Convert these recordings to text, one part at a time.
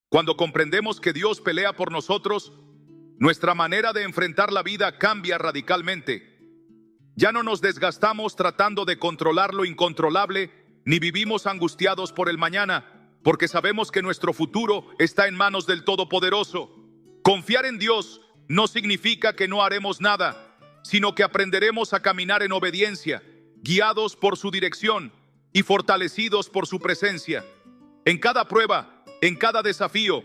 Cuando comprendemos que Dios pelea por nosotros, nuestra manera de enfrentar la vida cambia radicalmente. Ya no nos desgastamos tratando de controlar lo incontrolable, ni vivimos angustiados por el mañana, porque sabemos que nuestro futuro está en manos del Todopoderoso. Confiar en Dios no significa que no haremos nada, sino que aprenderemos a caminar en obediencia, guiados por su dirección y fortalecidos por su presencia. En cada prueba, en cada desafío,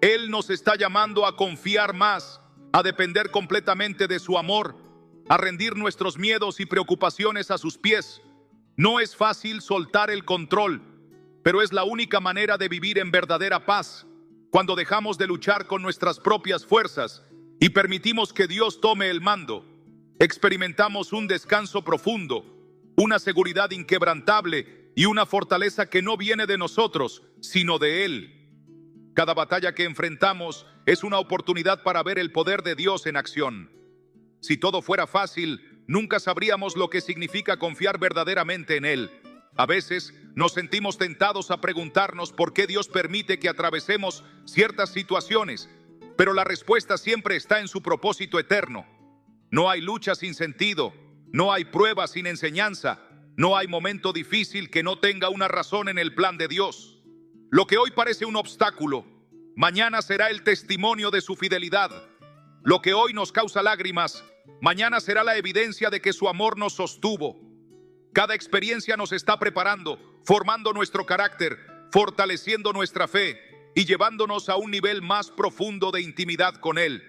Él nos está llamando a confiar más, a depender completamente de su amor, a rendir nuestros miedos y preocupaciones a sus pies. No es fácil soltar el control, pero es la única manera de vivir en verdadera paz, cuando dejamos de luchar con nuestras propias fuerzas y permitimos que Dios tome el mando. Experimentamos un descanso profundo, una seguridad inquebrantable y una fortaleza que no viene de nosotros, sino de Él. Cada batalla que enfrentamos es una oportunidad para ver el poder de Dios en acción. Si todo fuera fácil, nunca sabríamos lo que significa confiar verdaderamente en Él. A veces nos sentimos tentados a preguntarnos por qué Dios permite que atravesemos ciertas situaciones, pero la respuesta siempre está en su propósito eterno. No hay lucha sin sentido, no hay prueba sin enseñanza, no hay momento difícil que no tenga una razón en el plan de Dios. Lo que hoy parece un obstáculo, mañana será el testimonio de su fidelidad. Lo que hoy nos causa lágrimas, mañana será la evidencia de que su amor nos sostuvo. Cada experiencia nos está preparando, formando nuestro carácter, fortaleciendo nuestra fe y llevándonos a un nivel más profundo de intimidad con Él.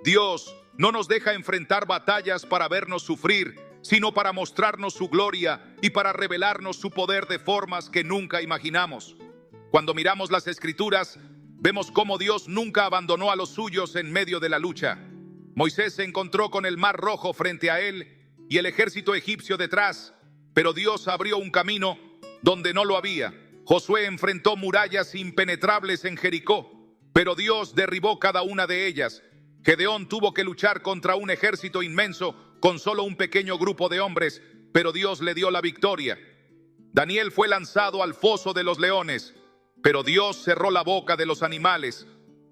Dios no nos deja enfrentar batallas para vernos sufrir, sino para mostrarnos su gloria y para revelarnos su poder de formas que nunca imaginamos. Cuando miramos las Escrituras, vemos cómo Dios nunca abandonó a los suyos en medio de la lucha. Moisés se encontró con el Mar Rojo frente a él y el ejército egipcio detrás, pero Dios abrió un camino donde no lo había. Josué enfrentó murallas impenetrables en Jericó, pero Dios derribó cada una de ellas. Gedeón tuvo que luchar contra un ejército inmenso con solo un pequeño grupo de hombres, pero Dios le dio la victoria. Daniel fue lanzado al foso de los leones, pero Dios cerró la boca de los animales.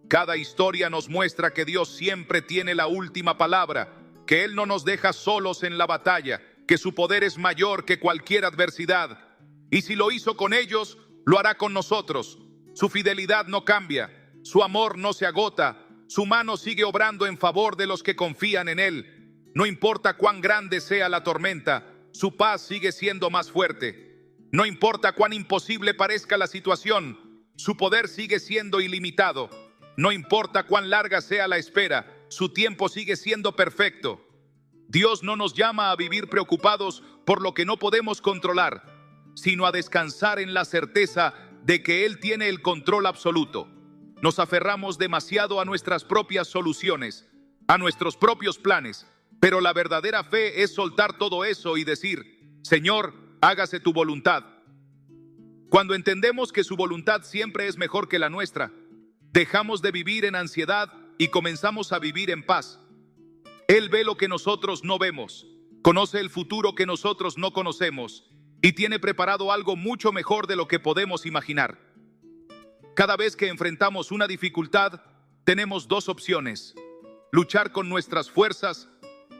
Cada historia nos muestra que Dios siempre tiene la última palabra, que Él no nos deja solos en la batalla, que su poder es mayor que cualquier adversidad. Y si lo hizo con ellos, lo hará con nosotros. Su fidelidad no cambia, su amor no se agota, su mano sigue obrando en favor de los que confían en Él. No importa cuán grande sea la tormenta, su paz sigue siendo más fuerte. No importa cuán imposible parezca la situación, su poder sigue siendo ilimitado. No importa cuán larga sea la espera, su tiempo sigue siendo perfecto. Dios no nos llama a vivir preocupados por lo que no podemos controlar, sino a descansar en la certeza de que Él tiene el control absoluto. Nos aferramos demasiado a nuestras propias soluciones, a nuestros propios planes, pero la verdadera fe es soltar todo eso y decir: Señor, hágase tu voluntad. Cuando entendemos que su voluntad siempre es mejor que la nuestra, dejamos de vivir en ansiedad y comenzamos a vivir en paz. Él ve lo que nosotros no vemos, conoce el futuro que nosotros no conocemos y tiene preparado algo mucho mejor de lo que podemos imaginar. Cada vez que enfrentamos una dificultad, tenemos dos opciones: luchar con nuestras fuerzas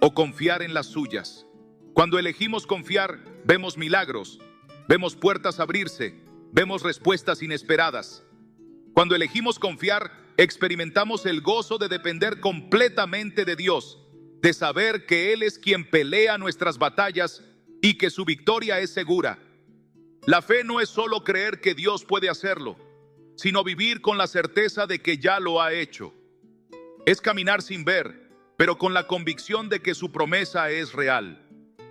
o confiar en las suyas. Cuando elegimos confiar, vemos milagros, vemos puertas abrirse, vemos respuestas inesperadas. Cuando elegimos confiar, experimentamos el gozo de depender completamente de Dios, de saber que Él es quien pelea nuestras batallas y que su victoria es segura. La fe no es solo creer que Dios puede hacerlo, sino vivir con la certeza de que ya lo ha hecho. Es caminar sin ver, pero con la convicción de que su promesa es real.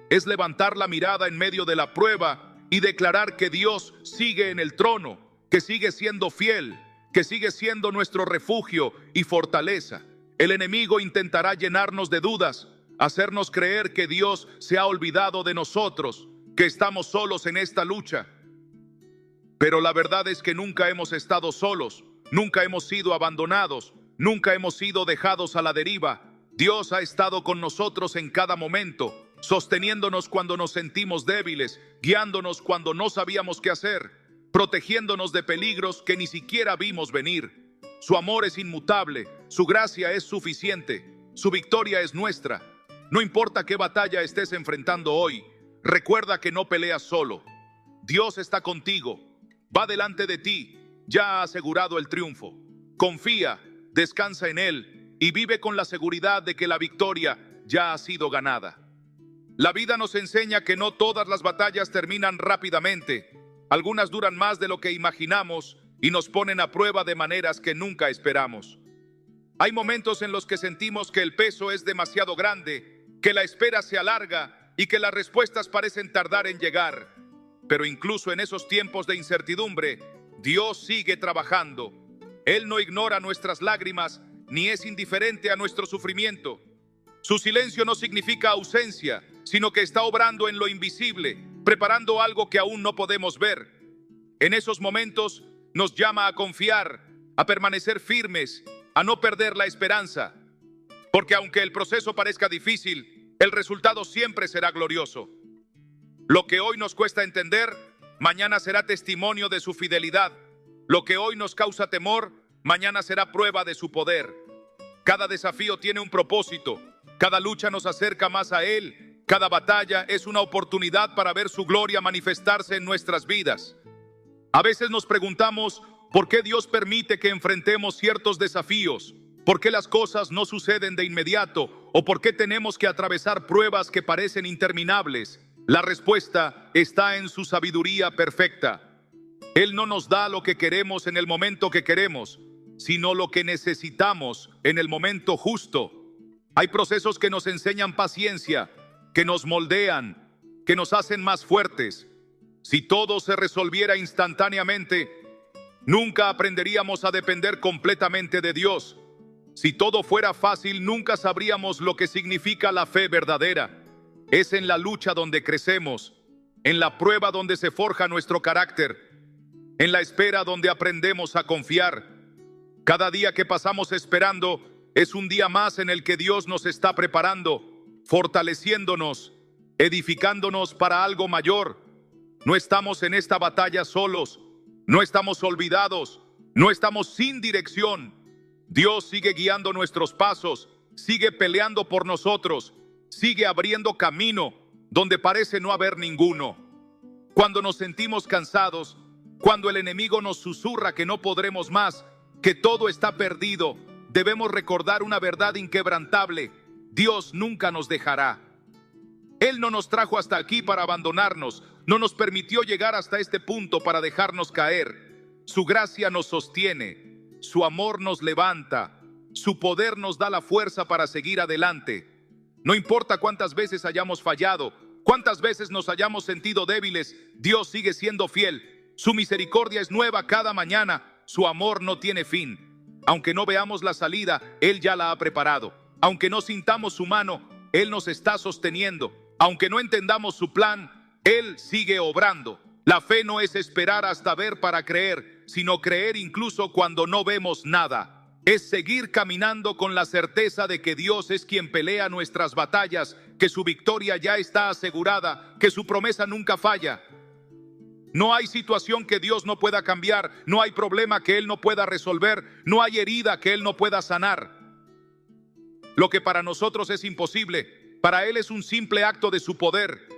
Es levantar la mirada en medio de la prueba y declarar que Dios sigue en el trono, que sigue siendo fiel, que sigue siendo nuestro refugio y fortaleza. El enemigo intentará llenarnos de dudas, hacernos creer que Dios se ha olvidado de nosotros, que estamos solos en esta lucha. Pero la verdad es que nunca hemos estado solos, nunca hemos sido abandonados, nunca hemos sido dejados a la deriva. Dios ha estado con nosotros en cada momento, sosteniéndonos cuando nos sentimos débiles, guiándonos cuando no sabíamos qué hacer, protegiéndonos de peligros que ni siquiera vimos venir. Su amor es inmutable, su gracia es suficiente, su victoria es nuestra. No importa qué batalla estés enfrentando hoy, recuerda que no peleas solo. Dios está contigo, va delante de ti, ya ha asegurado el triunfo. Confía, descansa en Él y vive con la seguridad de que la victoria ya ha sido ganada. La vida nos enseña que no todas las batallas terminan rápidamente. Algunas duran más de lo que imaginamos y nos ponen a prueba de maneras que nunca esperamos. Hay momentos en los que sentimos que el peso es demasiado grande, que la espera se alarga y que las respuestas parecen tardar en llegar. Pero incluso en esos tiempos de incertidumbre, Dios sigue trabajando. Él no ignora nuestras lágrimas ni es indiferente a nuestro sufrimiento. Su silencio no significa ausencia, sino que está obrando en lo invisible, preparando algo que aún no podemos ver. En esos momentos nos llama a confiar, a permanecer firmes, a no perder la esperanza. Porque aunque el proceso parezca difícil, el resultado siempre será glorioso. Lo que hoy nos cuesta entender, mañana será testimonio de su fidelidad. Lo que hoy nos causa temor, mañana será prueba de su poder. Cada desafío tiene un propósito, cada lucha nos acerca más a Él, cada batalla es una oportunidad para ver su gloria manifestarse en nuestras vidas. A veces nos preguntamos, ¿por qué Dios permite que enfrentemos ciertos desafíos? ¿Por qué las cosas no suceden de inmediato? ¿O por qué tenemos que atravesar pruebas que parecen interminables? La respuesta está en su sabiduría perfecta. Él no nos da lo que queremos en el momento que queremos, sino lo que necesitamos en el momento justo. Hay procesos que nos enseñan paciencia, que nos moldean, que nos hacen más fuertes. Si todo se resolviera instantáneamente, nunca aprenderíamos a depender completamente de Dios. Si todo fuera fácil, nunca sabríamos lo que significa la fe verdadera. Es en la lucha donde crecemos, en la prueba donde se forja nuestro carácter, en la espera donde aprendemos a confiar. Cada día que pasamos esperando es un día más en el que Dios nos está preparando, fortaleciéndonos, edificándonos para algo mayor. No estamos en esta batalla solos, no estamos olvidados, no estamos sin dirección. Dios sigue guiando nuestros pasos, sigue peleando por nosotros, sigue abriendo camino donde parece no haber ninguno. Cuando nos sentimos cansados, cuando el enemigo nos susurra que no podremos más, que todo está perdido, debemos recordar una verdad inquebrantable: Dios nunca nos dejará. Él no nos trajo hasta aquí para abandonarnos, no nos permitió llegar hasta este punto para dejarnos caer. Su gracia nos sostiene, su amor nos levanta, su poder nos da la fuerza para seguir adelante. No importa cuántas veces hayamos fallado, cuántas veces nos hayamos sentido débiles, Dios sigue siendo fiel. Su misericordia es nueva cada mañana, su amor no tiene fin. Aunque no veamos la salida, Él ya la ha preparado. Aunque no sintamos su mano, Él nos está sosteniendo. Aunque no entendamos su plan, Él sigue obrando. La fe no es esperar hasta ver para creer, sino creer incluso cuando no vemos nada. Es seguir caminando con la certeza de que Dios es quien pelea nuestras batallas, que su victoria ya está asegurada, que su promesa nunca falla. No hay situación que Dios no pueda cambiar, no hay problema que Él no pueda resolver, no hay herida que Él no pueda sanar. Lo que para nosotros es imposible, para Él es un simple acto de su poder.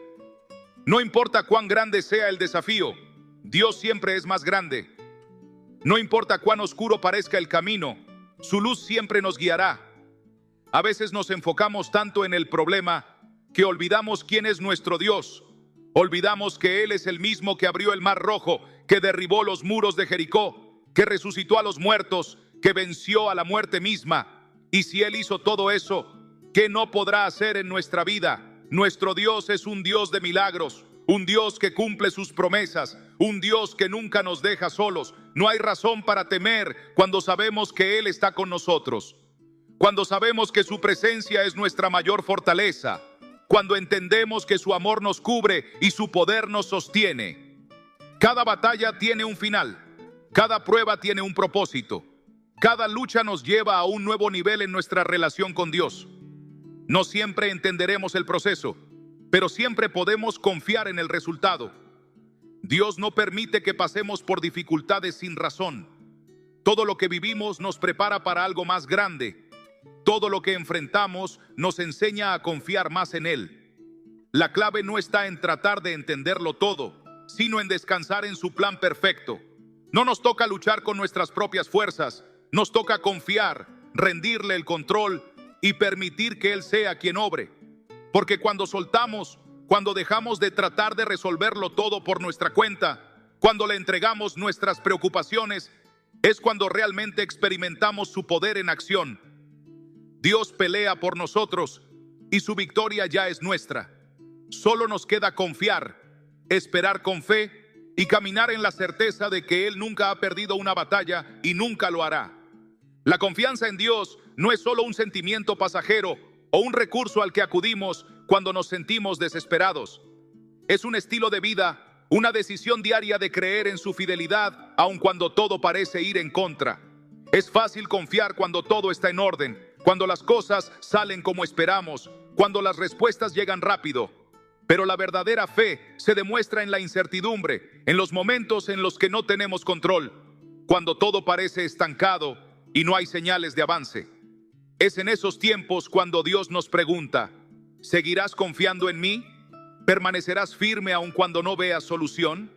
No importa cuán grande sea el desafío, Dios siempre es más grande. No importa cuán oscuro parezca el camino, su luz siempre nos guiará. A veces nos enfocamos tanto en el problema que olvidamos quién es nuestro Dios. Olvidamos que Él es el mismo que abrió el mar rojo, que derribó los muros de Jericó, que resucitó a los muertos, que venció a la muerte misma. Y si Él hizo todo eso, ¿qué no podrá hacer en nuestra vida? Nuestro Dios es un Dios de milagros, un Dios que cumple sus promesas, un Dios que nunca nos deja solos. No hay razón para temer cuando sabemos que Él está con nosotros, cuando sabemos que su presencia es nuestra mayor fortaleza, cuando entendemos que su amor nos cubre y su poder nos sostiene. Cada batalla tiene un final, cada prueba tiene un propósito, cada lucha nos lleva a un nuevo nivel en nuestra relación con Dios. No siempre entenderemos el proceso, pero siempre podemos confiar en el resultado. Dios no permite que pasemos por dificultades sin razón. Todo lo que vivimos nos prepara para algo más grande. Todo lo que enfrentamos nos enseña a confiar más en Él. La clave no está en tratar de entenderlo todo, sino en descansar en su plan perfecto. No nos toca luchar con nuestras propias fuerzas, nos toca confiar, rendirle el control y permitir que Él sea quien obre. Porque cuando soltamos, cuando dejamos de tratar de resolverlo todo por nuestra cuenta, cuando le entregamos nuestras preocupaciones, es cuando realmente experimentamos su poder en acción. Dios pelea por nosotros y su victoria ya es nuestra. Solo nos queda confiar, esperar con fe y caminar en la certeza de que Él nunca ha perdido una batalla y nunca lo hará. La confianza en Dios no es solo un sentimiento pasajero o un recurso al que acudimos cuando nos sentimos desesperados. Es un estilo de vida, una decisión diaria de creer en su fidelidad, aun cuando todo parece ir en contra. Es fácil confiar cuando todo está en orden, cuando las cosas salen como esperamos, cuando las respuestas llegan rápido. Pero la verdadera fe se demuestra en la incertidumbre, en los momentos en los que no tenemos control, cuando todo parece estancado y no hay señales de avance. Es en esos tiempos cuando Dios nos pregunta: ¿seguirás confiando en mí? ¿Permanecerás firme aun cuando no veas solución?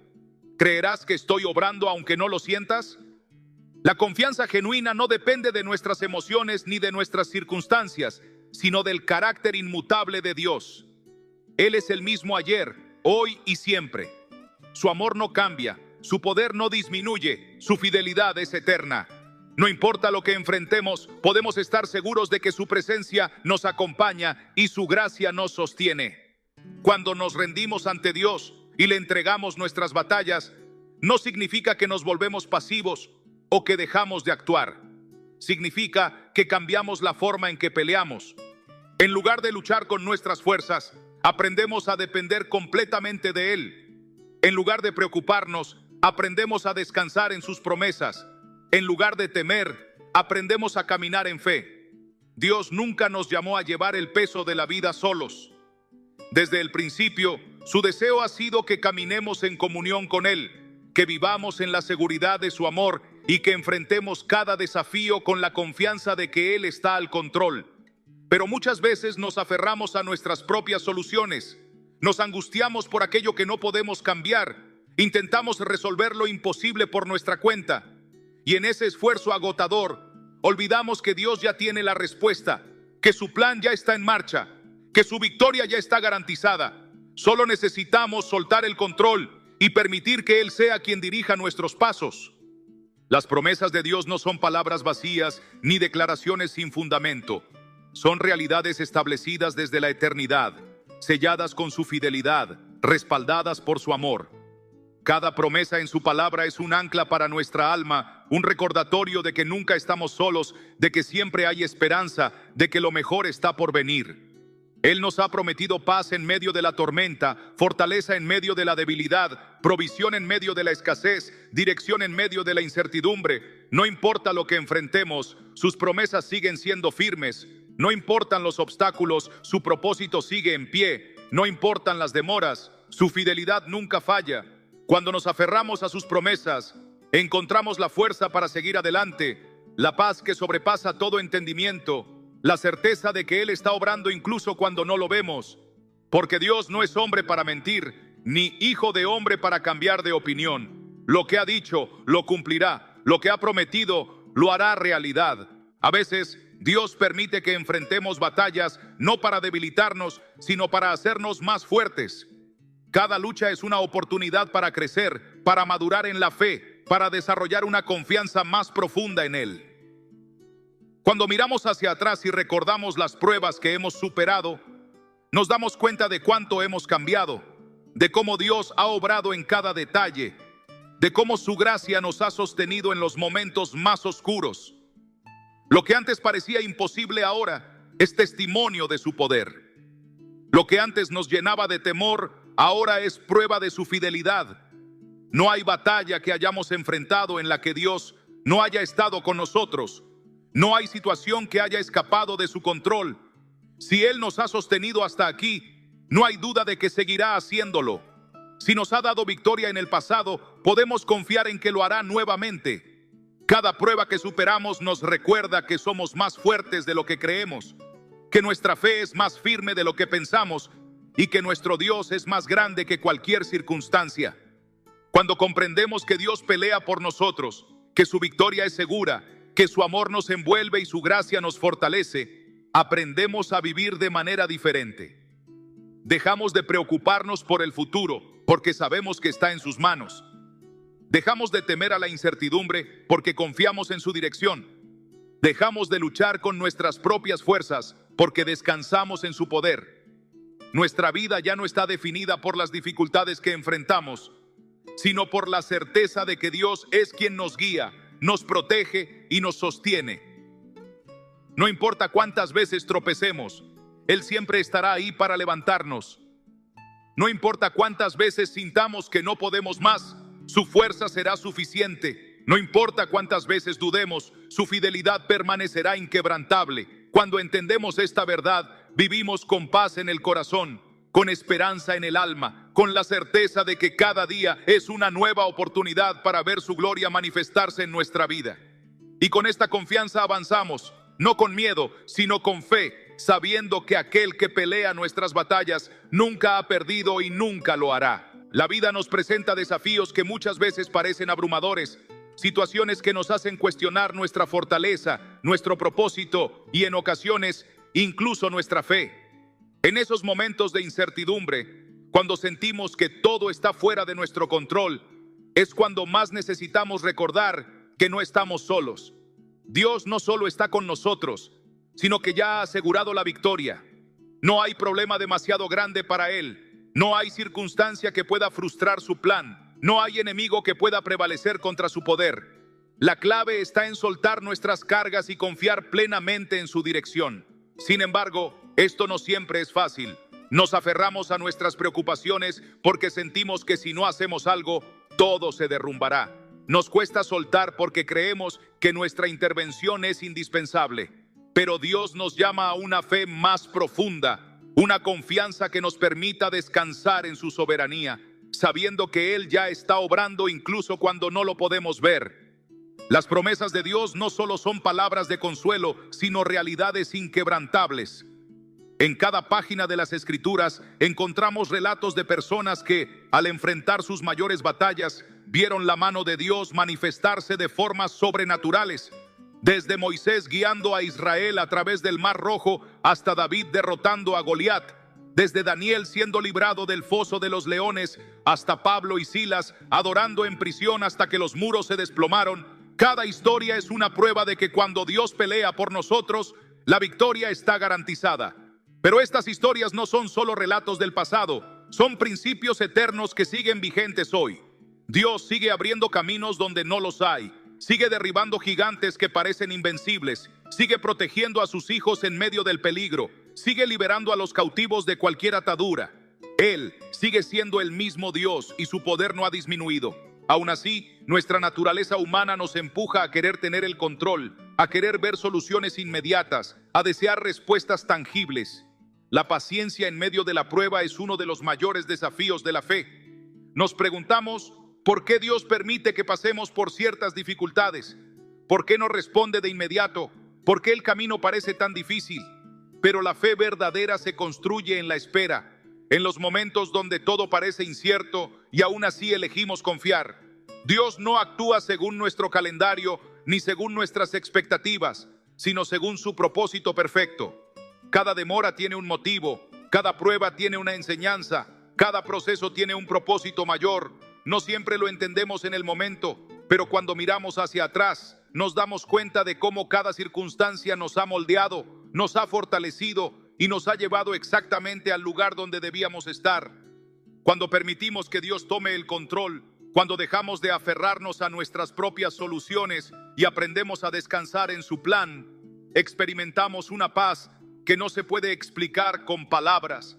¿Creerás que estoy obrando aunque no lo sientas? La confianza genuina no depende de nuestras emociones ni de nuestras circunstancias, sino del carácter inmutable de Dios. Él es el mismo ayer, hoy y siempre. Su amor no cambia, su poder no disminuye, su fidelidad es eterna. No importa lo que enfrentemos, podemos estar seguros de que su presencia nos acompaña y su gracia nos sostiene. Cuando nos rendimos ante Dios y le entregamos nuestras batallas, no significa que nos volvemos pasivos o que dejamos de actuar. Significa que cambiamos la forma en que peleamos. En lugar de luchar con nuestras fuerzas, aprendemos a depender completamente de Él. En lugar de preocuparnos, aprendemos a descansar en sus promesas. En lugar de temer, aprendemos a caminar en fe. Dios nunca nos llamó a llevar el peso de la vida solos. Desde el principio, su deseo ha sido que caminemos en comunión con Él, que vivamos en la seguridad de su amor y que enfrentemos cada desafío con la confianza de que Él está al control. Pero muchas veces nos aferramos a nuestras propias soluciones, nos angustiamos por aquello que no podemos cambiar, intentamos resolver lo imposible por nuestra cuenta, y en ese esfuerzo agotador, olvidamos que Dios ya tiene la respuesta, que su plan ya está en marcha, que su victoria ya está garantizada. Solo necesitamos soltar el control y permitir que Él sea quien dirija nuestros pasos. Las promesas de Dios no son palabras vacías ni declaraciones sin fundamento. Son realidades establecidas desde la eternidad, selladas con su fidelidad, respaldadas por su amor. Cada promesa en su palabra es un ancla para nuestra alma, un recordatorio de que nunca estamos solos, de que siempre hay esperanza, de que lo mejor está por venir. Él nos ha prometido paz en medio de la tormenta, fortaleza en medio de la debilidad, provisión en medio de la escasez, dirección en medio de la incertidumbre. No importa lo que enfrentemos, sus promesas siguen siendo firmes. No importan los obstáculos, su propósito sigue en pie. No importan las demoras, su fidelidad nunca falla. Cuando nos aferramos a sus promesas, encontramos la fuerza para seguir adelante, la paz que sobrepasa todo entendimiento, la certeza de que Él está obrando incluso cuando no lo vemos, porque Dios no es hombre para mentir, ni hijo de hombre para cambiar de opinión. Lo que ha dicho, lo cumplirá. Lo que ha prometido, lo hará realidad. A veces, Dios permite que enfrentemos batallas no para debilitarnos, sino para hacernos más fuertes. Cada lucha es una oportunidad para crecer, para madurar en la fe, para desarrollar una confianza más profunda en Él. Cuando miramos hacia atrás y recordamos las pruebas que hemos superado, nos damos cuenta de cuánto hemos cambiado, de cómo Dios ha obrado en cada detalle, de cómo su gracia nos ha sostenido en los momentos más oscuros. Lo que antes parecía imposible ahora es testimonio de su poder. Lo que antes nos llenaba de temor, ahora es prueba de su fidelidad. No hay batalla que hayamos enfrentado en la que Dios no haya estado con nosotros. No hay situación que haya escapado de su control. Si Él nos ha sostenido hasta aquí, no hay duda de que seguirá haciéndolo. Si nos ha dado victoria en el pasado, podemos confiar en que lo hará nuevamente. Cada prueba que superamos nos recuerda que somos más fuertes de lo que creemos, que nuestra fe es más firme de lo que pensamos y que nuestro Dios es más grande que cualquier circunstancia. Cuando comprendemos que Dios pelea por nosotros, que su victoria es segura, que su amor nos envuelve y su gracia nos fortalece, aprendemos a vivir de manera diferente. Dejamos de preocuparnos por el futuro porque sabemos que está en sus manos. Dejamos de temer a la incertidumbre porque confiamos en su dirección. Dejamos de luchar con nuestras propias fuerzas porque descansamos en su poder. Nuestra vida ya no está definida por las dificultades que enfrentamos, sino por la certeza de que Dios es quien nos guía, nos protege y nos sostiene. No importa cuántas veces tropecemos, Él siempre estará ahí para levantarnos. No importa cuántas veces sintamos que no podemos más, su fuerza será suficiente. No importa cuántas veces dudemos, su fidelidad permanecerá inquebrantable. Cuando entendemos esta verdad, vivimos con paz en el corazón, con esperanza en el alma, con la certeza de que cada día es una nueva oportunidad para ver su gloria manifestarse en nuestra vida. Y con esta confianza avanzamos, no con miedo, sino con fe, sabiendo que aquel que pelea nuestras batallas nunca ha perdido y nunca lo hará. La vida nos presenta desafíos que muchas veces parecen abrumadores, situaciones que nos hacen cuestionar nuestra fortaleza, nuestro propósito y en ocasiones incluso nuestra fe. En esos momentos de incertidumbre, cuando sentimos que todo está fuera de nuestro control, es cuando más necesitamos recordar que no estamos solos. Dios no solo está con nosotros, sino que ya ha asegurado la victoria. No hay problema demasiado grande para Él. No hay circunstancia que pueda frustrar su plan. No hay enemigo que pueda prevalecer contra su poder. La clave está en soltar nuestras cargas y confiar plenamente en su dirección. Sin embargo, esto no siempre es fácil. Nos aferramos a nuestras preocupaciones porque sentimos que si no hacemos algo, todo se derrumbará. Nos cuesta soltar porque creemos que nuestra intervención es indispensable. Pero Dios nos llama a una fe más profunda, una confianza que nos permita descansar en su soberanía, sabiendo que Él ya está obrando incluso cuando no lo podemos ver. Las promesas de Dios no solo son palabras de consuelo, sino realidades inquebrantables. En cada página de las Escrituras encontramos relatos de personas que, al enfrentar sus mayores batallas, vieron la mano de Dios manifestarse de formas sobrenaturales. Desde Moisés guiando a Israel a través del Mar Rojo hasta David derrotando a Goliat, desde Daniel siendo librado del foso de los leones hasta Pablo y Silas adorando en prisión hasta que los muros se desplomaron. Cada historia es una prueba de que cuando Dios pelea por nosotros, la victoria está garantizada. Pero estas historias no son solo relatos del pasado, son principios eternos que siguen vigentes hoy. Dios sigue abriendo caminos donde no los hay. Sigue derribando gigantes que parecen invencibles. Sigue protegiendo a sus hijos en medio del peligro. Sigue liberando a los cautivos de cualquier atadura. Él sigue siendo el mismo Dios y su poder no ha disminuido. Aún así, nuestra naturaleza humana nos empuja a querer tener el control, a querer ver soluciones inmediatas, a desear respuestas tangibles. La paciencia en medio de la prueba es uno de los mayores desafíos de la fe. Nos preguntamos, ¿por qué Dios permite que pasemos por ciertas dificultades? ¿Por qué no responde de inmediato? ¿Por qué el camino parece tan difícil? Pero la fe verdadera se construye en la espera, en los momentos donde todo parece incierto y aún así elegimos confiar. Dios no actúa según nuestro calendario ni según nuestras expectativas, sino según su propósito perfecto. Cada demora tiene un motivo, cada prueba tiene una enseñanza, cada proceso tiene un propósito mayor. No siempre lo entendemos en el momento, pero cuando miramos hacia atrás, nos damos cuenta de cómo cada circunstancia nos ha moldeado, nos ha fortalecido y nos ha llevado exactamente al lugar donde debíamos estar. Cuando permitimos que Dios tome el control, cuando dejamos de aferrarnos a nuestras propias soluciones y aprendemos a descansar en su plan, experimentamos una paz que no se puede explicar con palabras.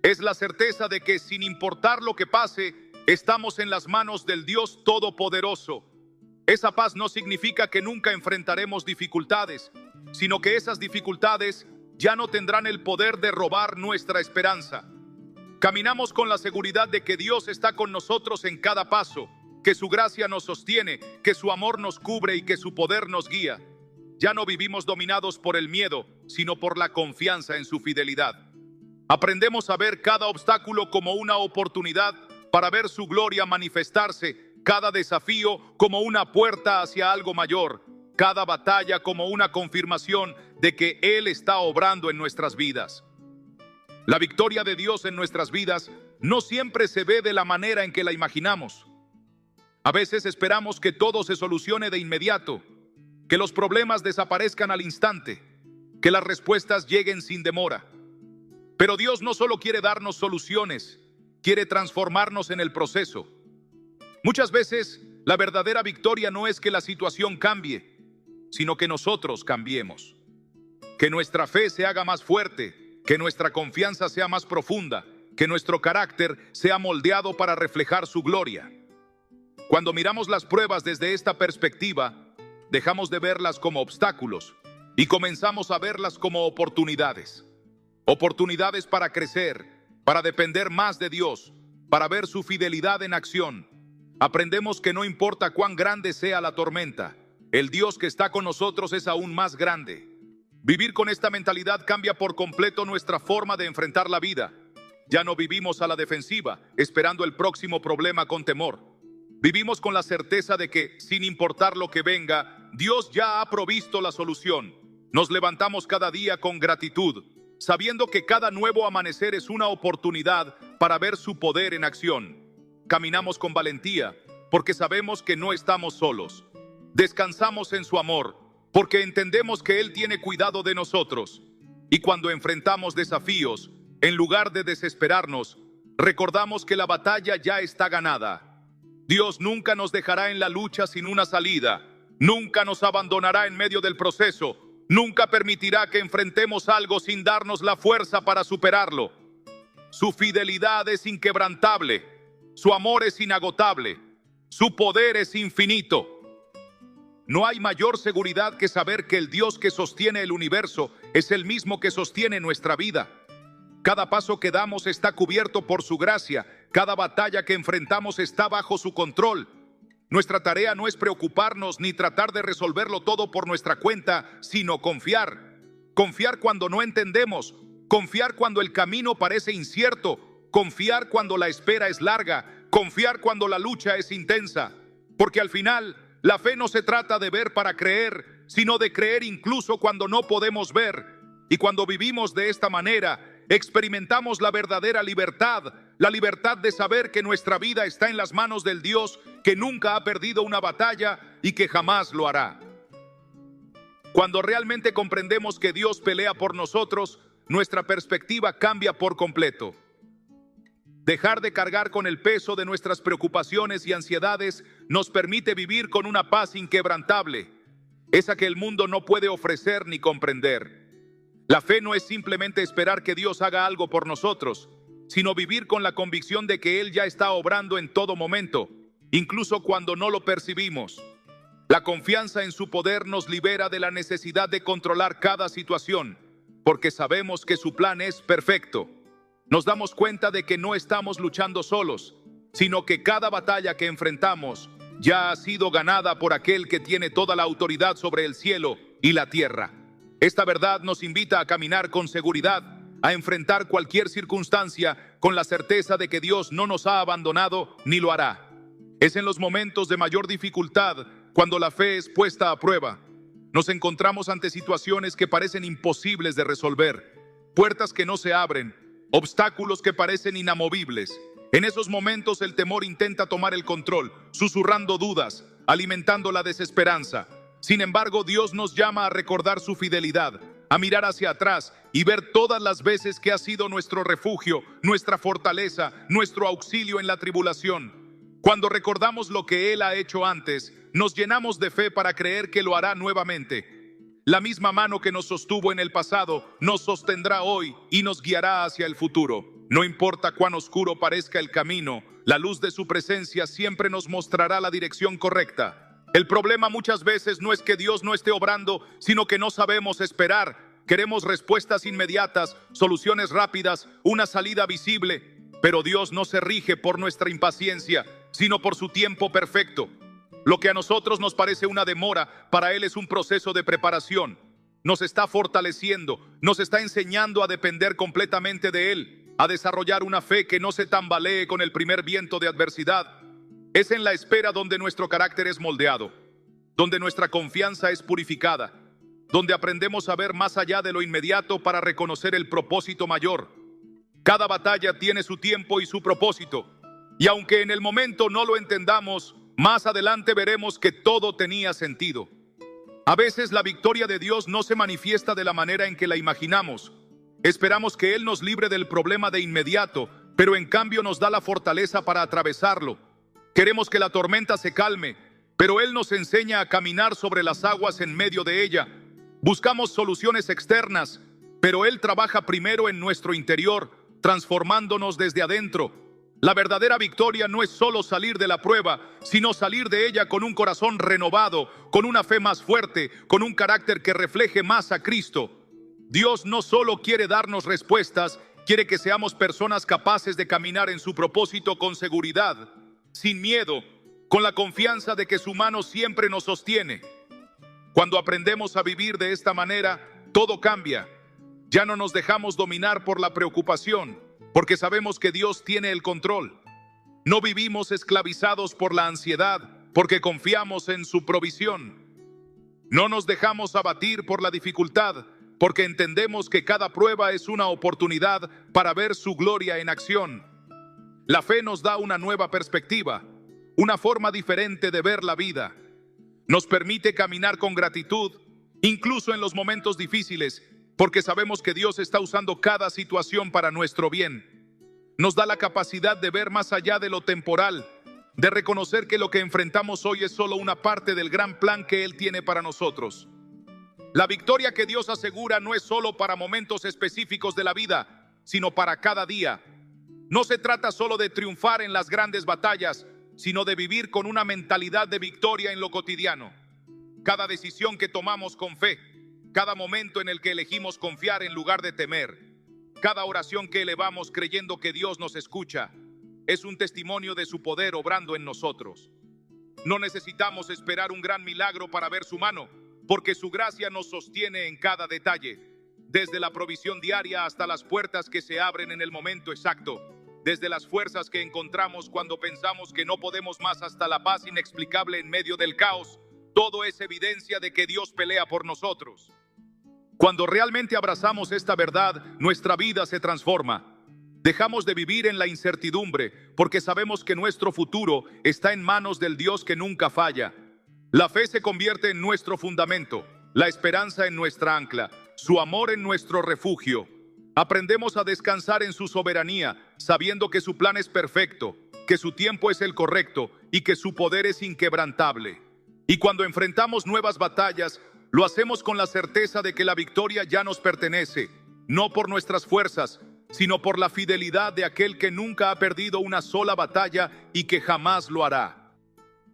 Es la certeza de que sin importar lo que pase, estamos en las manos del Dios Todopoderoso. Esa paz no significa que nunca enfrentaremos dificultades, sino que esas dificultades ya no tendrán el poder de robar nuestra esperanza. Caminamos con la seguridad de que Dios está con nosotros en cada paso, que su gracia nos sostiene, que su amor nos cubre y que su poder nos guía. Ya no vivimos dominados por el miedo, sino por la confianza en su fidelidad. Aprendemos a ver cada obstáculo como una oportunidad para ver su gloria manifestarse, cada desafío como una puerta hacia algo mayor, cada batalla como una confirmación de que Él está obrando en nuestras vidas. La victoria de Dios en nuestras vidas no siempre se ve de la manera en que la imaginamos. A veces esperamos que todo se solucione de inmediato, que los problemas desaparezcan al instante, que las respuestas lleguen sin demora. Pero Dios no solo quiere darnos soluciones, quiere transformarnos en el proceso. Muchas veces, la verdadera victoria no es que la situación cambie, sino que nosotros cambiemos. Que nuestra fe se haga más fuerte, que nuestra confianza sea más profunda, que nuestro carácter sea moldeado para reflejar su gloria. Cuando miramos las pruebas desde esta perspectiva, dejamos de verlas como obstáculos y comenzamos a verlas como oportunidades. Oportunidades para crecer, para depender más de Dios, para ver su fidelidad en acción. Aprendemos que no importa cuán grande sea la tormenta, el Dios que está con nosotros es aún más grande. Vivir con esta mentalidad cambia por completo nuestra forma de enfrentar la vida. Ya no vivimos a la defensiva, esperando el próximo problema con temor. Vivimos con la certeza de que, sin importar lo que venga, Dios ya ha provisto la solución. Nos levantamos cada día con gratitud, sabiendo que cada nuevo amanecer es una oportunidad para ver su poder en acción. Caminamos con valentía, porque sabemos que no estamos solos. Descansamos en su amor, porque entendemos que Él tiene cuidado de nosotros. Y cuando enfrentamos desafíos, en lugar de desesperarnos, recordamos que la batalla ya está ganada. Dios nunca nos dejará en la lucha sin una salida, nunca nos abandonará en medio del proceso, nunca permitirá que enfrentemos algo sin darnos la fuerza para superarlo. Su fidelidad es inquebrantable, su amor es inagotable, su poder es infinito. No hay mayor seguridad que saber que el Dios que sostiene el universo es el mismo que sostiene nuestra vida. Cada paso que damos está cubierto por su gracia. Cada batalla que enfrentamos está bajo su control. Nuestra tarea no es preocuparnos ni tratar de resolverlo todo por nuestra cuenta, sino confiar. Confiar cuando no entendemos. Confiar cuando el camino parece incierto. Confiar cuando la espera es larga. Confiar cuando la lucha es intensa. Porque al final, la fe no se trata de ver para creer, sino de creer incluso cuando no podemos ver. Y cuando vivimos de esta manera, experimentamos la verdadera libertad, la libertad de saber que nuestra vida está en las manos del Dios que nunca ha perdido una batalla y que jamás lo hará. Cuando realmente comprendemos que Dios pelea por nosotros, nuestra perspectiva cambia por completo. Dejar de cargar con el peso de nuestras preocupaciones y ansiedades nos permite vivir con una paz inquebrantable, esa que el mundo no puede ofrecer ni comprender. La fe no es simplemente esperar que Dios haga algo por nosotros, sino vivir con la convicción de que Él ya está obrando en todo momento, incluso cuando no lo percibimos. La confianza en su poder nos libera de la necesidad de controlar cada situación, porque sabemos que su plan es perfecto. Nos damos cuenta de que no estamos luchando solos, sino que cada batalla que enfrentamos ya ha sido ganada por aquel que tiene toda la autoridad sobre el cielo y la tierra. Esta verdad nos invita a caminar con seguridad, a enfrentar cualquier circunstancia con la certeza de que Dios no nos ha abandonado ni lo hará. Es en los momentos de mayor dificultad cuando la fe es puesta a prueba. Nos encontramos ante situaciones que parecen imposibles de resolver, puertas que no se abren, obstáculos que parecen inamovibles. En esos momentos el temor intenta tomar el control, susurrando dudas, alimentando la desesperanza. Sin embargo, Dios nos llama a recordar su fidelidad, a mirar hacia atrás y ver todas las veces que ha sido nuestro refugio, nuestra fortaleza, nuestro auxilio en la tribulación. Cuando recordamos lo que Él ha hecho antes, nos llenamos de fe para creer que lo hará nuevamente. La misma mano que nos sostuvo en el pasado nos sostendrá hoy y nos guiará hacia el futuro. No importa cuán oscuro parezca el camino, la luz de su presencia siempre nos mostrará la dirección correcta. El problema muchas veces no es que Dios no esté obrando, sino que no sabemos esperar. Queremos respuestas inmediatas, soluciones rápidas, una salida visible. Pero Dios no se rige por nuestra impaciencia. sino por su tiempo perfecto. Lo que a nosotros nos parece una demora, para Él es un proceso de preparación. Nos está fortaleciendo, nos está enseñando a depender completamente de Él, a desarrollar una fe que no se tambalee con el primer viento de adversidad. Es en la espera donde nuestro carácter es moldeado, donde nuestra confianza es purificada, donde aprendemos a ver más allá de lo inmediato para reconocer el propósito mayor. Cada batalla tiene su tiempo y su propósito, y aunque en el momento no lo entendamos, más adelante veremos que todo tenía sentido. A veces la victoria de Dios no se manifiesta de la manera en que la imaginamos. Esperamos que Él nos libre del problema de inmediato, pero en cambio nos da la fortaleza para atravesarlo. Queremos que la tormenta se calme, pero Él nos enseña a caminar sobre las aguas en medio de ella. Buscamos soluciones externas, pero Él trabaja primero en nuestro interior, transformándonos desde adentro. La verdadera victoria no es solo salir de la prueba, sino salir de ella con un corazón renovado, con una fe más fuerte, con un carácter que refleje más a Cristo. Dios no solo quiere darnos respuestas, quiere que seamos personas capaces de caminar en su propósito con seguridad, sin miedo, con la confianza de que su mano siempre nos sostiene. Cuando aprendemos a vivir de esta manera, todo cambia. Ya no nos dejamos dominar por la preocupación, porque sabemos que Dios tiene el control. No vivimos esclavizados por la ansiedad, porque confiamos en su provisión. No nos dejamos abatir por la dificultad, porque entendemos que cada prueba es una oportunidad para ver su gloria en acción. La fe nos da una nueva perspectiva, una forma diferente de ver la vida. Nos permite caminar con gratitud, incluso en los momentos difíciles, porque sabemos que Dios está usando cada situación para nuestro bien. Nos da la capacidad de ver más allá de lo temporal, de reconocer que lo que enfrentamos hoy es solo una parte del gran plan que Él tiene para nosotros. La victoria que Dios asegura no es solo para momentos específicos de la vida, sino para cada día. No se trata solo de triunfar en las grandes batallas, sino de vivir con una mentalidad de victoria en lo cotidiano. Cada decisión que tomamos con fe, cada momento en el que elegimos confiar en lugar de temer, cada oración que elevamos creyendo que Dios nos escucha, es un testimonio de su poder obrando en nosotros. No necesitamos esperar un gran milagro para ver su mano, porque su gracia nos sostiene en cada detalle, desde la provisión diaria hasta las puertas que se abren en el momento exacto, desde las fuerzas que encontramos cuando pensamos que no podemos más hasta la paz inexplicable en medio del caos. Todo es evidencia de que Dios pelea por nosotros. Cuando realmente abrazamos esta verdad, nuestra vida se transforma. Dejamos de vivir en la incertidumbre, porque sabemos que nuestro futuro está en manos del Dios que nunca falla. La fe se convierte en nuestro fundamento, la esperanza en nuestra ancla, su amor en nuestro refugio. Aprendemos a descansar en su soberanía, sabiendo que su plan es perfecto, que su tiempo es el correcto y que su poder es inquebrantable. Y cuando enfrentamos nuevas batallas, lo hacemos con la certeza de que la victoria ya nos pertenece, no por nuestras fuerzas, sino por la fidelidad de aquel que nunca ha perdido una sola batalla y que jamás lo hará.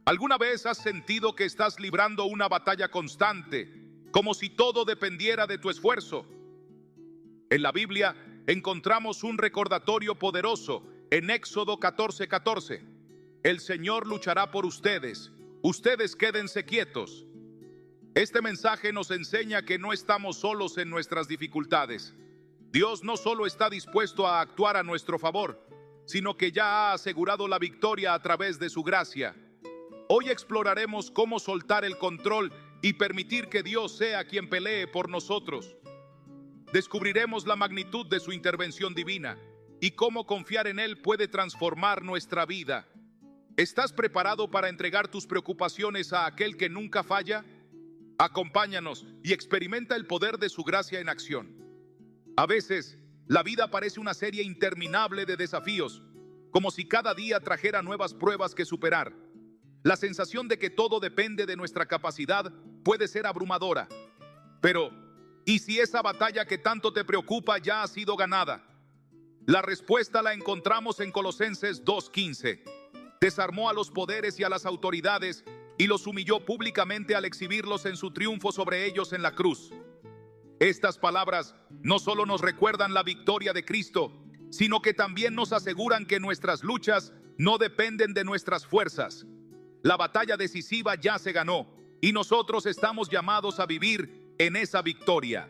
¿Alguna vez has sentido que estás librando una batalla constante, como si todo dependiera de tu esfuerzo? En la Biblia encontramos un recordatorio poderoso en Éxodo 14:14. El Señor luchará por ustedes, ustedes quédense quietos. Este mensaje nos enseña que no estamos solos en nuestras dificultades. Dios no solo está dispuesto a actuar a nuestro favor, sino que ya ha asegurado la victoria a través de su gracia. Hoy exploraremos cómo soltar el control y permitir que Dios sea quien pelee por nosotros. Descubriremos la magnitud de su intervención divina y cómo confiar en Él puede transformar nuestra vida. ¿Estás preparado para entregar tus preocupaciones a aquel que nunca falla? Acompáñanos y experimenta el poder de su gracia en acción. A veces, la vida parece una serie interminable de desafíos, como si cada día trajera nuevas pruebas que superar. La sensación de que todo depende de nuestra capacidad puede ser abrumadora. Pero, ¿y si esa batalla que tanto te preocupa ya ha sido ganada? La respuesta la encontramos en Colosenses 2:15. Desarmó a los poderes y a las autoridades y los humilló públicamente al exhibirlos en su triunfo sobre ellos en la cruz. Estas palabras no solo nos recuerdan la victoria de Cristo, sino que también nos aseguran que nuestras luchas no dependen de nuestras fuerzas. La batalla decisiva ya se ganó y nosotros estamos llamados a vivir en esa victoria.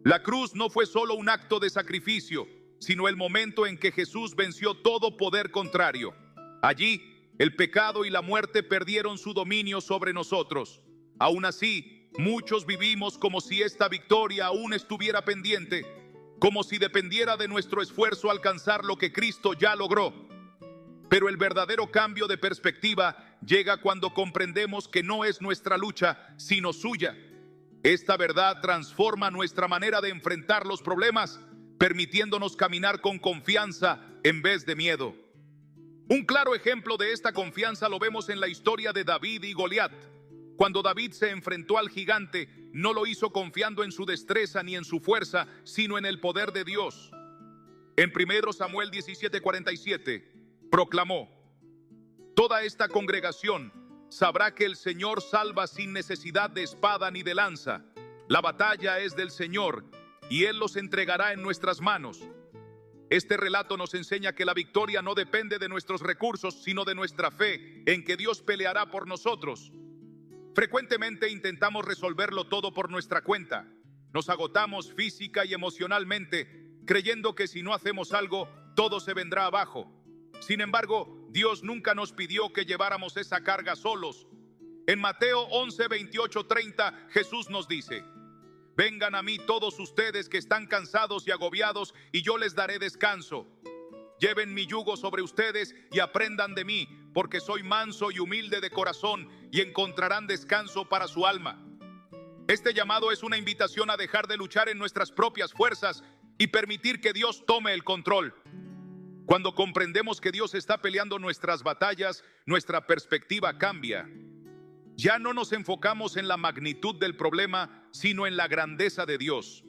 La cruz no fue solo un acto de sacrificio, sino el momento en que Jesús venció todo poder contrario. Allí, el pecado y la muerte perdieron su dominio sobre nosotros. Aún así, muchos vivimos como si esta victoria aún estuviera pendiente, como si dependiera de nuestro esfuerzo alcanzar lo que Cristo ya logró. Pero el verdadero cambio de perspectiva llega cuando comprendemos que no es nuestra lucha, sino suya. Esta verdad transforma nuestra manera de enfrentar los problemas, permitiéndonos caminar con confianza en vez de miedo. Un claro ejemplo de esta confianza lo vemos en la historia de David y Goliat. Cuando David se enfrentó al gigante, no lo hizo confiando en su destreza ni en su fuerza, sino en el poder de Dios. En 1 Samuel 17:47, proclamó: toda esta congregación sabrá que el Señor salva sin necesidad de espada ni de lanza. La batalla es del Señor y Él los entregará en nuestras manos. Este relato nos enseña que la victoria no depende de nuestros recursos, sino de nuestra fe en que Dios peleará por nosotros. Frecuentemente intentamos resolverlo todo por nuestra cuenta. Nos agotamos física y emocionalmente, creyendo que si no hacemos algo, todo se vendrá abajo. Sin embargo, Dios nunca nos pidió que lleváramos esa carga solos. En Mateo 11, 28, 30, Jesús nos dice: vengan a mí todos ustedes que están cansados y agobiados, y yo les daré descanso. Lleven mi yugo sobre ustedes y aprendan de mí, porque soy manso y humilde de corazón, y encontrarán descanso para su alma. Este llamado es una invitación a dejar de luchar en nuestras propias fuerzas y permitir que Dios tome el control. Cuando comprendemos que Dios está peleando nuestras batallas, nuestra perspectiva cambia. Ya no nos enfocamos en la magnitud del problema, sino en la grandeza de Dios.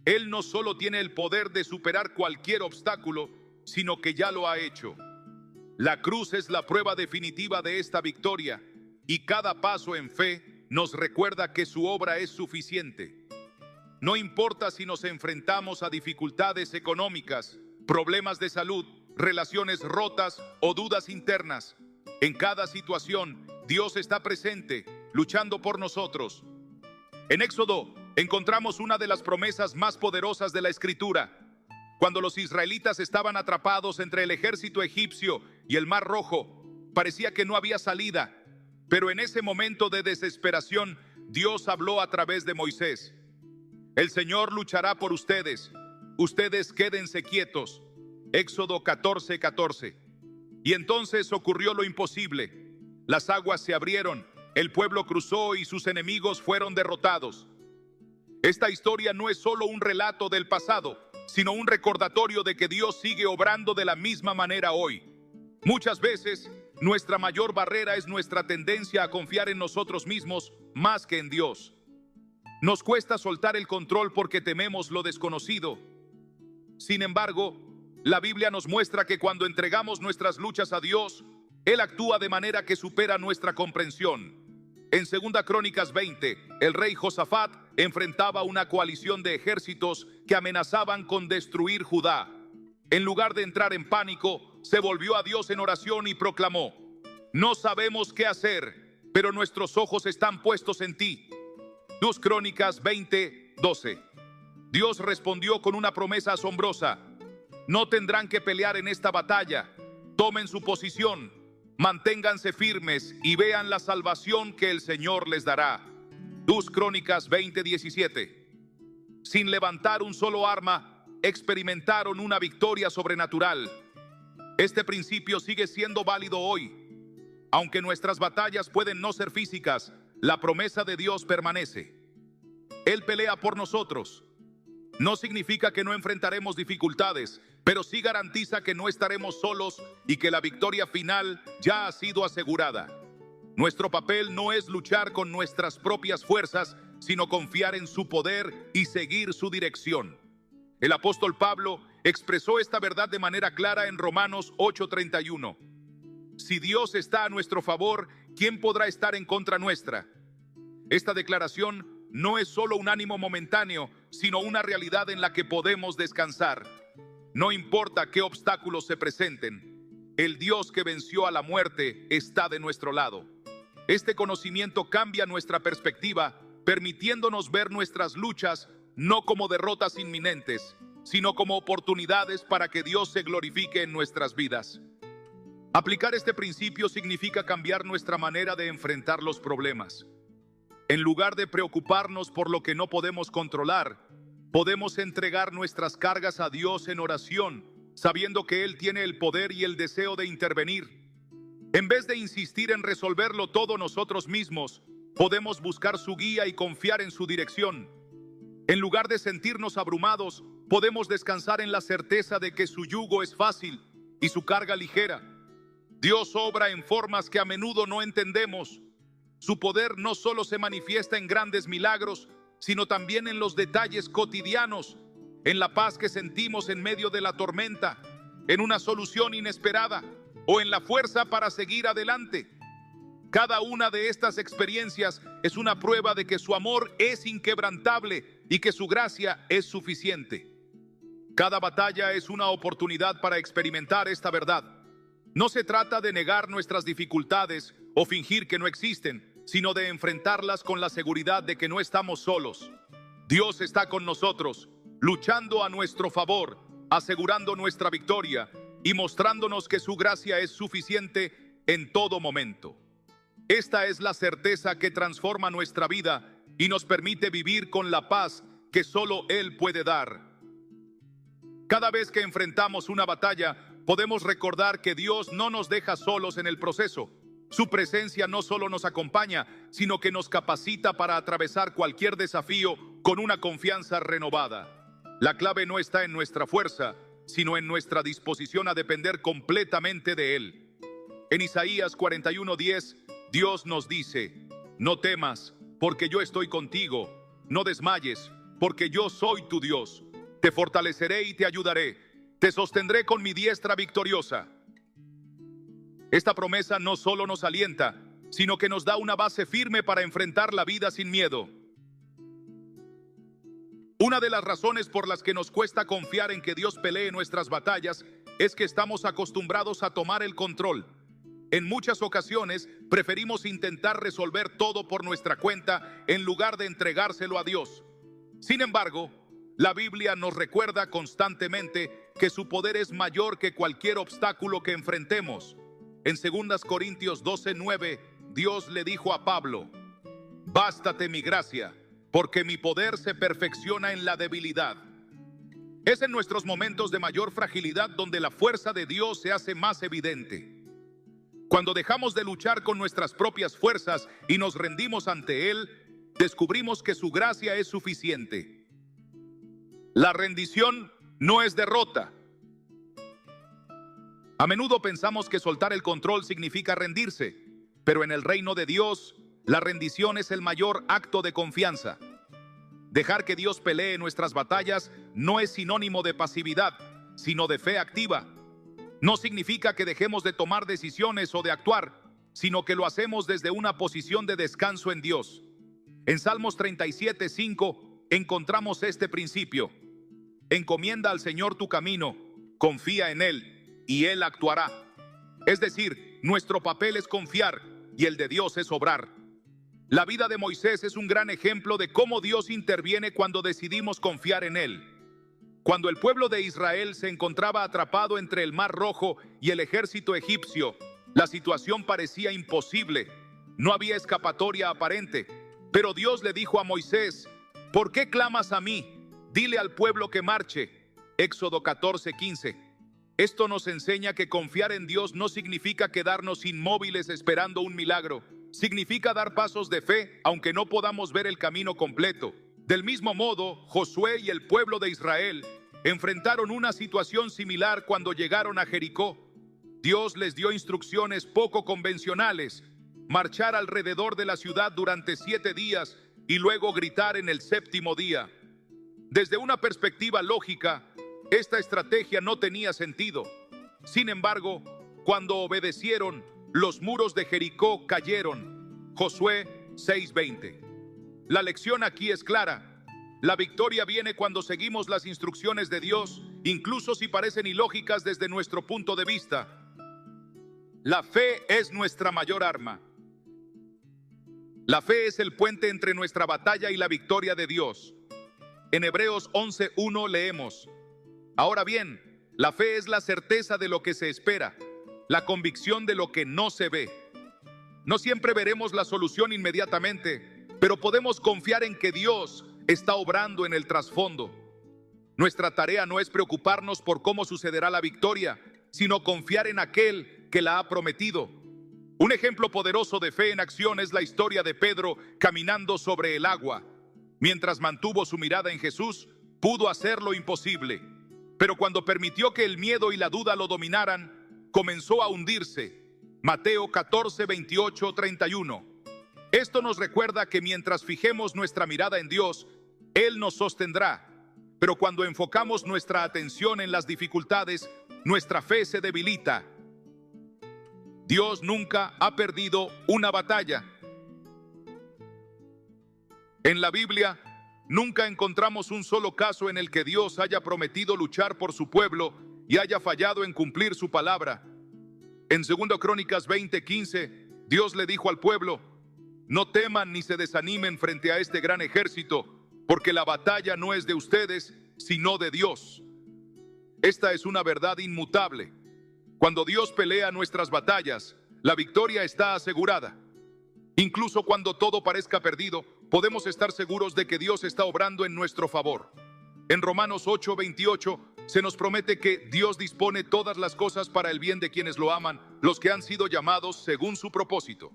Él no solo tiene el poder de superar cualquier obstáculo, sino que ya lo ha hecho. La cruz es la prueba definitiva de esta victoria, y cada paso en fe nos recuerda que su obra es suficiente. No importa si nos enfrentamos a dificultades económicas, problemas de salud, relaciones rotas o dudas internas. En cada situación, Dios está presente, luchando por nosotros. En Éxodo encontramos una de las promesas más poderosas de la Escritura. Cuando los israelitas estaban atrapados entre el ejército egipcio y el Mar Rojo, parecía que no había salida. Pero en ese momento de desesperación, Dios habló a través de Moisés. El Señor luchará por ustedes. Ustedes quédense quietos. Éxodo 14, 14. Y entonces ocurrió lo imposible. Las aguas se abrieron, el pueblo cruzó y sus enemigos fueron derrotados. Esta historia no es solo un relato del pasado, sino un recordatorio de que Dios sigue obrando de la misma manera hoy. Muchas veces, nuestra mayor barrera es nuestra tendencia a confiar en nosotros mismos más que en Dios. Nos cuesta soltar el control porque tememos lo desconocido. Sin embargo, la Biblia nos muestra que cuando entregamos nuestras luchas a Dios, Él actúa de manera que supera nuestra comprensión. En 2 Crónicas 20, el rey Josafat enfrentaba una coalición de ejércitos que amenazaban con destruir Judá. En lugar de entrar en pánico, se volvió a Dios en oración y proclamó: no sabemos qué hacer, pero nuestros ojos están puestos en ti. 2 Crónicas 20, 12. Dios respondió con una promesa asombrosa: no tendrán que pelear en esta batalla. Tomen su posición, manténganse firmes y vean la salvación que el Señor les dará. 2 Crónicas 20, 17. Sin levantar un solo arma, experimentaron una victoria sobrenatural. Este principio sigue siendo válido hoy. Aunque nuestras batallas pueden no ser físicas, la promesa de Dios permanece. Él pelea por nosotros. No significa que no enfrentaremos dificultades, pero sí garantiza que no estaremos solos y que la victoria final ya ha sido asegurada. Nuestro papel no es luchar con nuestras propias fuerzas, sino confiar en su poder y seguir su dirección. El apóstol Pablo expresó esta verdad de manera clara en Romanos 8:31. Si Dios está a nuestro favor, ¿quién podrá estar en contra nuestra? Esta declaración no es solo un ánimo momentáneo, sino una realidad en la que podemos descansar. No importa qué obstáculos se presenten, el Dios que venció a la muerte está de nuestro lado. Este conocimiento cambia nuestra perspectiva, permitiéndonos ver nuestras luchas no como derrotas inminentes, sino como oportunidades para que Dios se glorifique en nuestras vidas. Aplicar este principio significa cambiar nuestra manera de enfrentar los problemas. En lugar de preocuparnos por lo que no podemos controlar, podemos entregar nuestras cargas a Dios en oración, sabiendo que Él tiene el poder y el deseo de intervenir. En vez de insistir en resolverlo todo nosotros mismos, podemos buscar su guía y confiar en su dirección. En lugar de sentirnos abrumados, podemos descansar en la certeza de que su yugo es fácil y su carga ligera. Dios obra en formas que a menudo no entendemos. Su poder no solo se manifiesta en grandes milagros, sino también en los detalles cotidianos, en la paz que sentimos en medio de la tormenta, en una solución inesperada o en la fuerza para seguir adelante. Cada una de estas experiencias es una prueba de que su amor es inquebrantable y que su gracia es suficiente. Cada batalla es una oportunidad para experimentar esta verdad. No se trata de negar nuestras dificultades o fingir que no existen, sino de enfrentarlas con la seguridad de que no estamos solos. Dios está con nosotros, luchando a nuestro favor, asegurando nuestra victoria y mostrándonos que su gracia es suficiente en todo momento. Esta es la certeza que transforma nuestra vida y nos permite vivir con la paz que solo Él puede dar. Cada vez que enfrentamos una batalla, podemos recordar que Dios no nos deja solos en el proceso. Su presencia no solo nos acompaña, sino que nos capacita para atravesar cualquier desafío con una confianza renovada. La clave no está en nuestra fuerza, sino en nuestra disposición a depender completamente de Él. En Isaías 41:10, Dios nos dice: no temas, porque yo estoy contigo. No desmayes, porque yo soy tu Dios. Te fortaleceré y te ayudaré. Te sostendré con mi diestra victoriosa. Esta promesa no solo nos alienta, sino que nos da una base firme para enfrentar la vida sin miedo. Una de las razones por las que nos cuesta confiar en que Dios pelee nuestras batallas es que estamos acostumbrados a tomar el control. En muchas ocasiones preferimos intentar resolver todo por nuestra cuenta en lugar de entregárselo a Dios. Sin embargo, la Biblia nos recuerda constantemente que su poder es mayor que cualquier obstáculo que enfrentemos. En 2 Corintios 12:9, Dios le dijo a Pablo: bástate mi gracia, porque mi poder se perfecciona en la debilidad. Es en nuestros momentos de mayor fragilidad donde la fuerza de Dios se hace más evidente. Cuando dejamos de luchar con nuestras propias fuerzas y nos rendimos ante Él, descubrimos que su gracia es suficiente. La rendición no es derrota. A menudo pensamos que soltar el control significa rendirse, pero en el reino de Dios, la rendición es el mayor acto de confianza. Dejar que Dios pelee nuestras batallas no es sinónimo de pasividad, sino de fe activa. No significa que dejemos de tomar decisiones o de actuar, sino que lo hacemos desde una posición de descanso en Dios. En Salmos 37:5 encontramos este principio: encomienda al Señor tu camino, confía en Él, y Él actuará. Es decir, nuestro papel es confiar y el de Dios es obrar. La vida de Moisés es un gran ejemplo de cómo Dios interviene cuando decidimos confiar en Él. Cuando el pueblo de Israel se encontraba atrapado entre el Mar Rojo y el ejército egipcio, la situación parecía imposible. No había escapatoria aparente. Pero Dios le dijo a Moisés: ¿por qué clamas a mí? Dile al pueblo que marche. Éxodo 14:15. Esto nos enseña que confiar en Dios no significa quedarnos inmóviles esperando un milagro. Significa dar pasos de fe, aunque no podamos ver el camino completo. Del mismo modo, Josué y el pueblo de Israel enfrentaron una situación similar cuando llegaron a Jericó. Dios les dio instrucciones poco convencionales: marchar alrededor de la ciudad durante 7 días y luego gritar en el 7º día. Desde una perspectiva lógica, esta estrategia no tenía sentido. Sin embargo, cuando obedecieron, los muros de Jericó cayeron. Josué 6:20. La lección aquí es clara. La victoria viene cuando seguimos las instrucciones de Dios, incluso si parecen ilógicas desde nuestro punto de vista. La fe es nuestra mayor arma. La fe es el puente entre nuestra batalla y la victoria de Dios. En Hebreos 11:1 leemos: Ahora bien, la fe es la certeza de lo que se espera, la convicción de lo que no se ve. No siempre veremos la solución inmediatamente, pero podemos confiar en que Dios está obrando en el trasfondo. Nuestra tarea no es preocuparnos por cómo sucederá la victoria, sino confiar en aquel que la ha prometido. Un ejemplo poderoso de fe en acción es la historia de Pedro caminando sobre el agua. Mientras mantuvo su mirada en Jesús, pudo hacer lo imposible. Pero cuando permitió que el miedo y la duda lo dominaran, comenzó a hundirse. Mateo 14, 28, 31. Esto nos recuerda que mientras fijemos nuestra mirada en Dios, Él nos sostendrá. Pero cuando enfocamos nuestra atención en las dificultades, nuestra fe se debilita. Dios nunca ha perdido una batalla. En la Biblia, nunca encontramos un solo caso en el que Dios haya prometido luchar por su pueblo y haya fallado en cumplir su palabra. En 2 Crónicas 20:15, Dios le dijo al pueblo: no teman ni se desanimen frente a este gran ejército, porque la batalla no es de ustedes, sino de Dios. Esta es una verdad inmutable. Cuando Dios pelea nuestras batallas, la victoria está asegurada. Incluso cuando todo parezca perdido, podemos estar seguros de que Dios está obrando en nuestro favor. En Romanos 8:28 se nos promete que Dios dispone todas las cosas para el bien de quienes lo aman, los que han sido llamados según su propósito.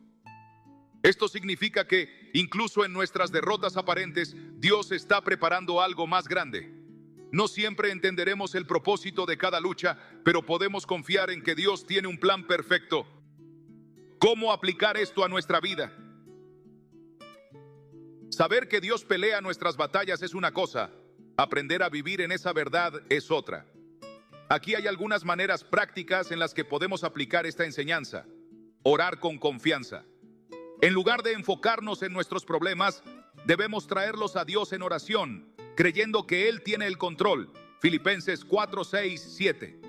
Esto significa que, incluso en nuestras derrotas aparentes, Dios está preparando algo más grande. No siempre entenderemos el propósito de cada lucha, pero podemos confiar en que Dios tiene un plan perfecto. ¿Cómo aplicar esto a nuestra vida? Saber que Dios pelea nuestras batallas es una cosa, aprender a vivir en esa verdad es otra. Aquí hay algunas maneras prácticas en las que podemos aplicar esta enseñanza. Orar con confianza. En lugar de enfocarnos en nuestros problemas, debemos traerlos a Dios en oración, creyendo que Él tiene el control. Filipenses 4, 6, 7.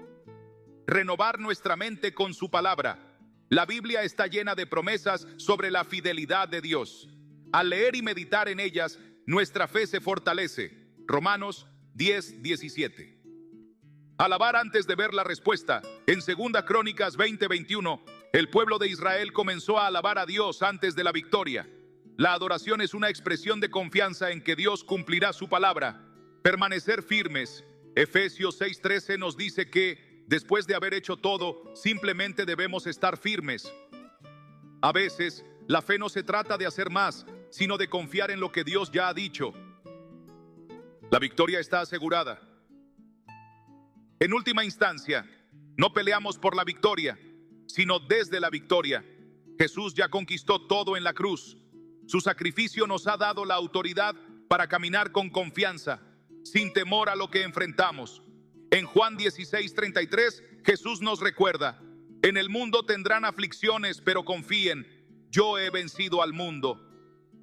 Renovar nuestra mente con su palabra. La Biblia está llena de promesas sobre la fidelidad de Dios. Al leer y meditar en ellas, nuestra fe se fortalece. Romanos 10, 17. Alabar antes de ver la respuesta. En 2 Crónicas 20, 21, el pueblo de Israel comenzó a alabar a Dios antes de la victoria. La adoración es una expresión de confianza en que Dios cumplirá su palabra. Permanecer firmes. Efesios 6:13 nos dice que, después de haber hecho todo, simplemente debemos estar firmes. A veces, la fe no se trata de hacer más, sino de confiar en lo que Dios ya ha dicho. La victoria está asegurada. En última instancia, no peleamos por la victoria, sino desde la victoria. Jesús ya conquistó todo en la cruz. Su sacrificio nos ha dado la autoridad para caminar con confianza, sin temor a lo que enfrentamos. En Juan 16:33, Jesús nos recuerda: en el mundo tendrán aflicciones, pero confíen, yo he vencido al mundo.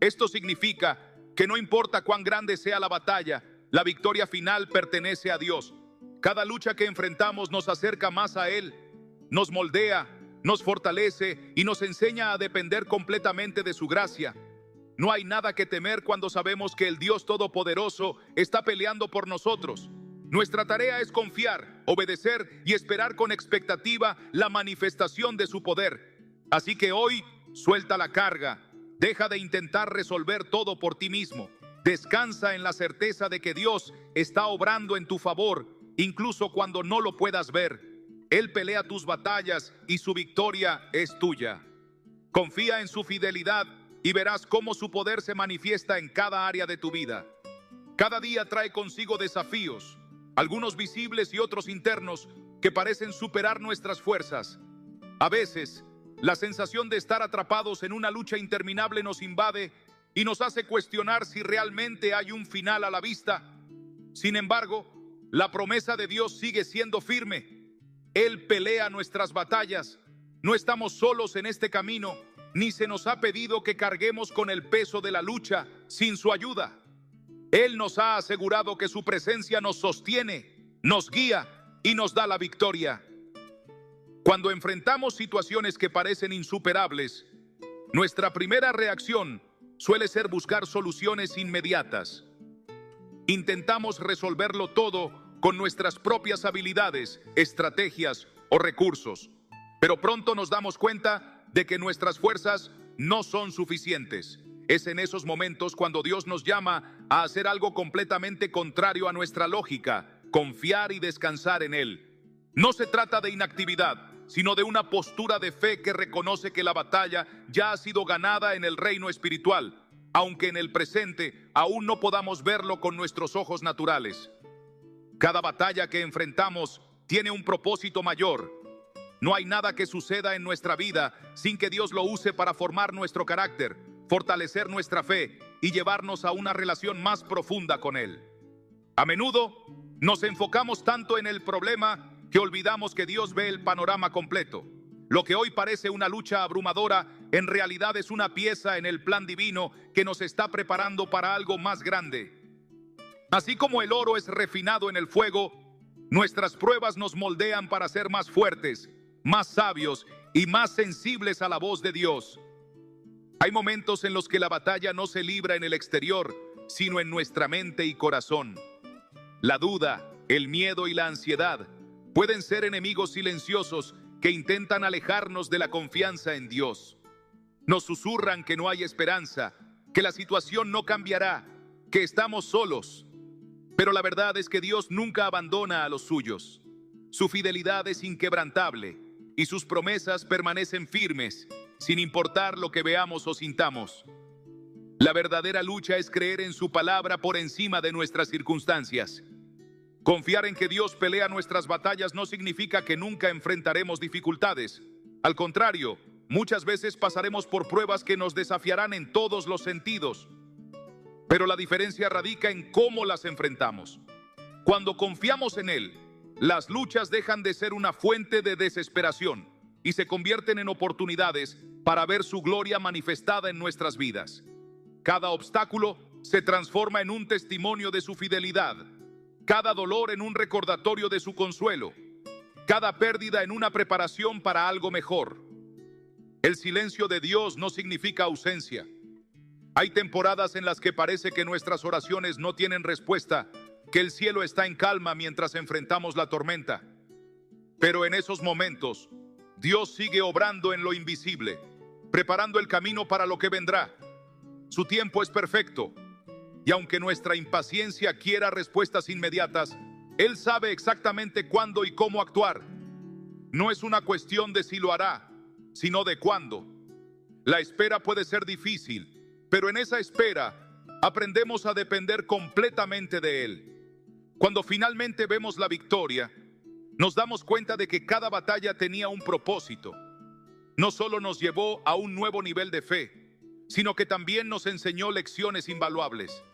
Esto significa que no importa cuán grande sea la batalla, la victoria final pertenece a Dios. Cada lucha que enfrentamos nos acerca más a Él, nos moldea, nos fortalece y nos enseña a depender completamente de su gracia. No hay nada que temer cuando sabemos que el Dios Todopoderoso está peleando por nosotros. Nuestra tarea es confiar, obedecer y esperar con expectativa la manifestación de su poder. Así que hoy, suelta la carga, deja de intentar resolver todo por ti mismo. Descansa en la certeza de que Dios está obrando en tu favor, incluso cuando no lo puedas ver. Él pelea tus batallas y su victoria es tuya. Confía en su fidelidad y verás cómo su poder se manifiesta en cada área de tu vida. Cada día trae consigo desafíos, algunos visibles y otros internos, que parecen superar nuestras fuerzas. A veces, la sensación de estar atrapados en una lucha interminable nos invade y nos hace cuestionar si realmente hay un final a la vista. Sin embargo, la promesa de Dios sigue siendo firme. Él pelea nuestras batallas. No estamos solos en este camino, ni se nos ha pedido que carguemos con el peso de la lucha sin su ayuda. Él nos ha asegurado que su presencia nos sostiene, nos guía y nos da la victoria. Cuando enfrentamos situaciones que parecen insuperables, nuestra primera reacción suele ser buscar soluciones inmediatas. Intentamos resolverlo todo con nuestras propias habilidades, estrategias o recursos, pero pronto nos damos cuenta de que nuestras fuerzas no son suficientes. Es en esos momentos cuando Dios nos llama a hacer algo completamente contrario a nuestra lógica, confiar y descansar en Él. No se trata de inactividad, sino de una postura de fe que reconoce que la batalla ya ha sido ganada en el reino espiritual, aunque en el presente aún no podamos verlo con nuestros ojos naturales. Cada batalla que enfrentamos tiene un propósito mayor. No hay nada que suceda en nuestra vida sin que Dios lo use para formar nuestro carácter, fortalecer nuestra fe y llevarnos a una relación más profunda con Él. A menudo nos enfocamos tanto en el problema que olvidamos que Dios ve el panorama completo. Lo que hoy parece una lucha abrumadora, en realidad es una pieza en el plan divino que nos está preparando para algo más grande. Así como el oro es refinado en el fuego, nuestras pruebas nos moldean para ser más fuertes, más sabios y más sensibles a la voz de Dios. Hay momentos en los que la batalla no se libra en el exterior, sino en nuestra mente y corazón. La duda, el miedo y la ansiedad pueden ser enemigos silenciosos que intentan alejarnos de la confianza en Dios. Nos susurran que no hay esperanza, que la situación no cambiará, que estamos solos. Pero la verdad es que Dios nunca abandona a los suyos. Su fidelidad es inquebrantable y sus promesas permanecen firmes, sin importar lo que veamos o sintamos. La verdadera lucha es creer en su palabra por encima de nuestras circunstancias. Confiar en que Dios pelea nuestras batallas no significa que nunca enfrentaremos dificultades. Al contrario, muchas veces pasaremos por pruebas que nos desafiarán en todos los sentidos. Pero la diferencia radica en cómo las enfrentamos. Cuando confiamos en Él, las luchas dejan de ser una fuente de desesperación y se convierten en oportunidades para ver su gloria manifestada en nuestras vidas. Cada obstáculo se transforma en un testimonio de su fidelidad. Cada dolor en un recordatorio de su consuelo, cada pérdida en una preparación para algo mejor. El silencio de Dios no significa ausencia. Hay temporadas en las que parece que nuestras oraciones no tienen respuesta, que el cielo está en calma mientras enfrentamos la tormenta. Pero en esos momentos, Dios sigue obrando en lo invisible, preparando el camino para lo que vendrá. Su tiempo es perfecto. Y aunque nuestra impaciencia quiera respuestas inmediatas, Él sabe exactamente cuándo y cómo actuar. No es una cuestión de si lo hará, sino de cuándo. La espera puede ser difícil, pero en esa espera aprendemos a depender completamente de Él. Cuando finalmente vemos la victoria, nos damos cuenta de que cada batalla tenía un propósito. No solo nos llevó a un nuevo nivel de fe, sino que también nos enseñó lecciones invaluables.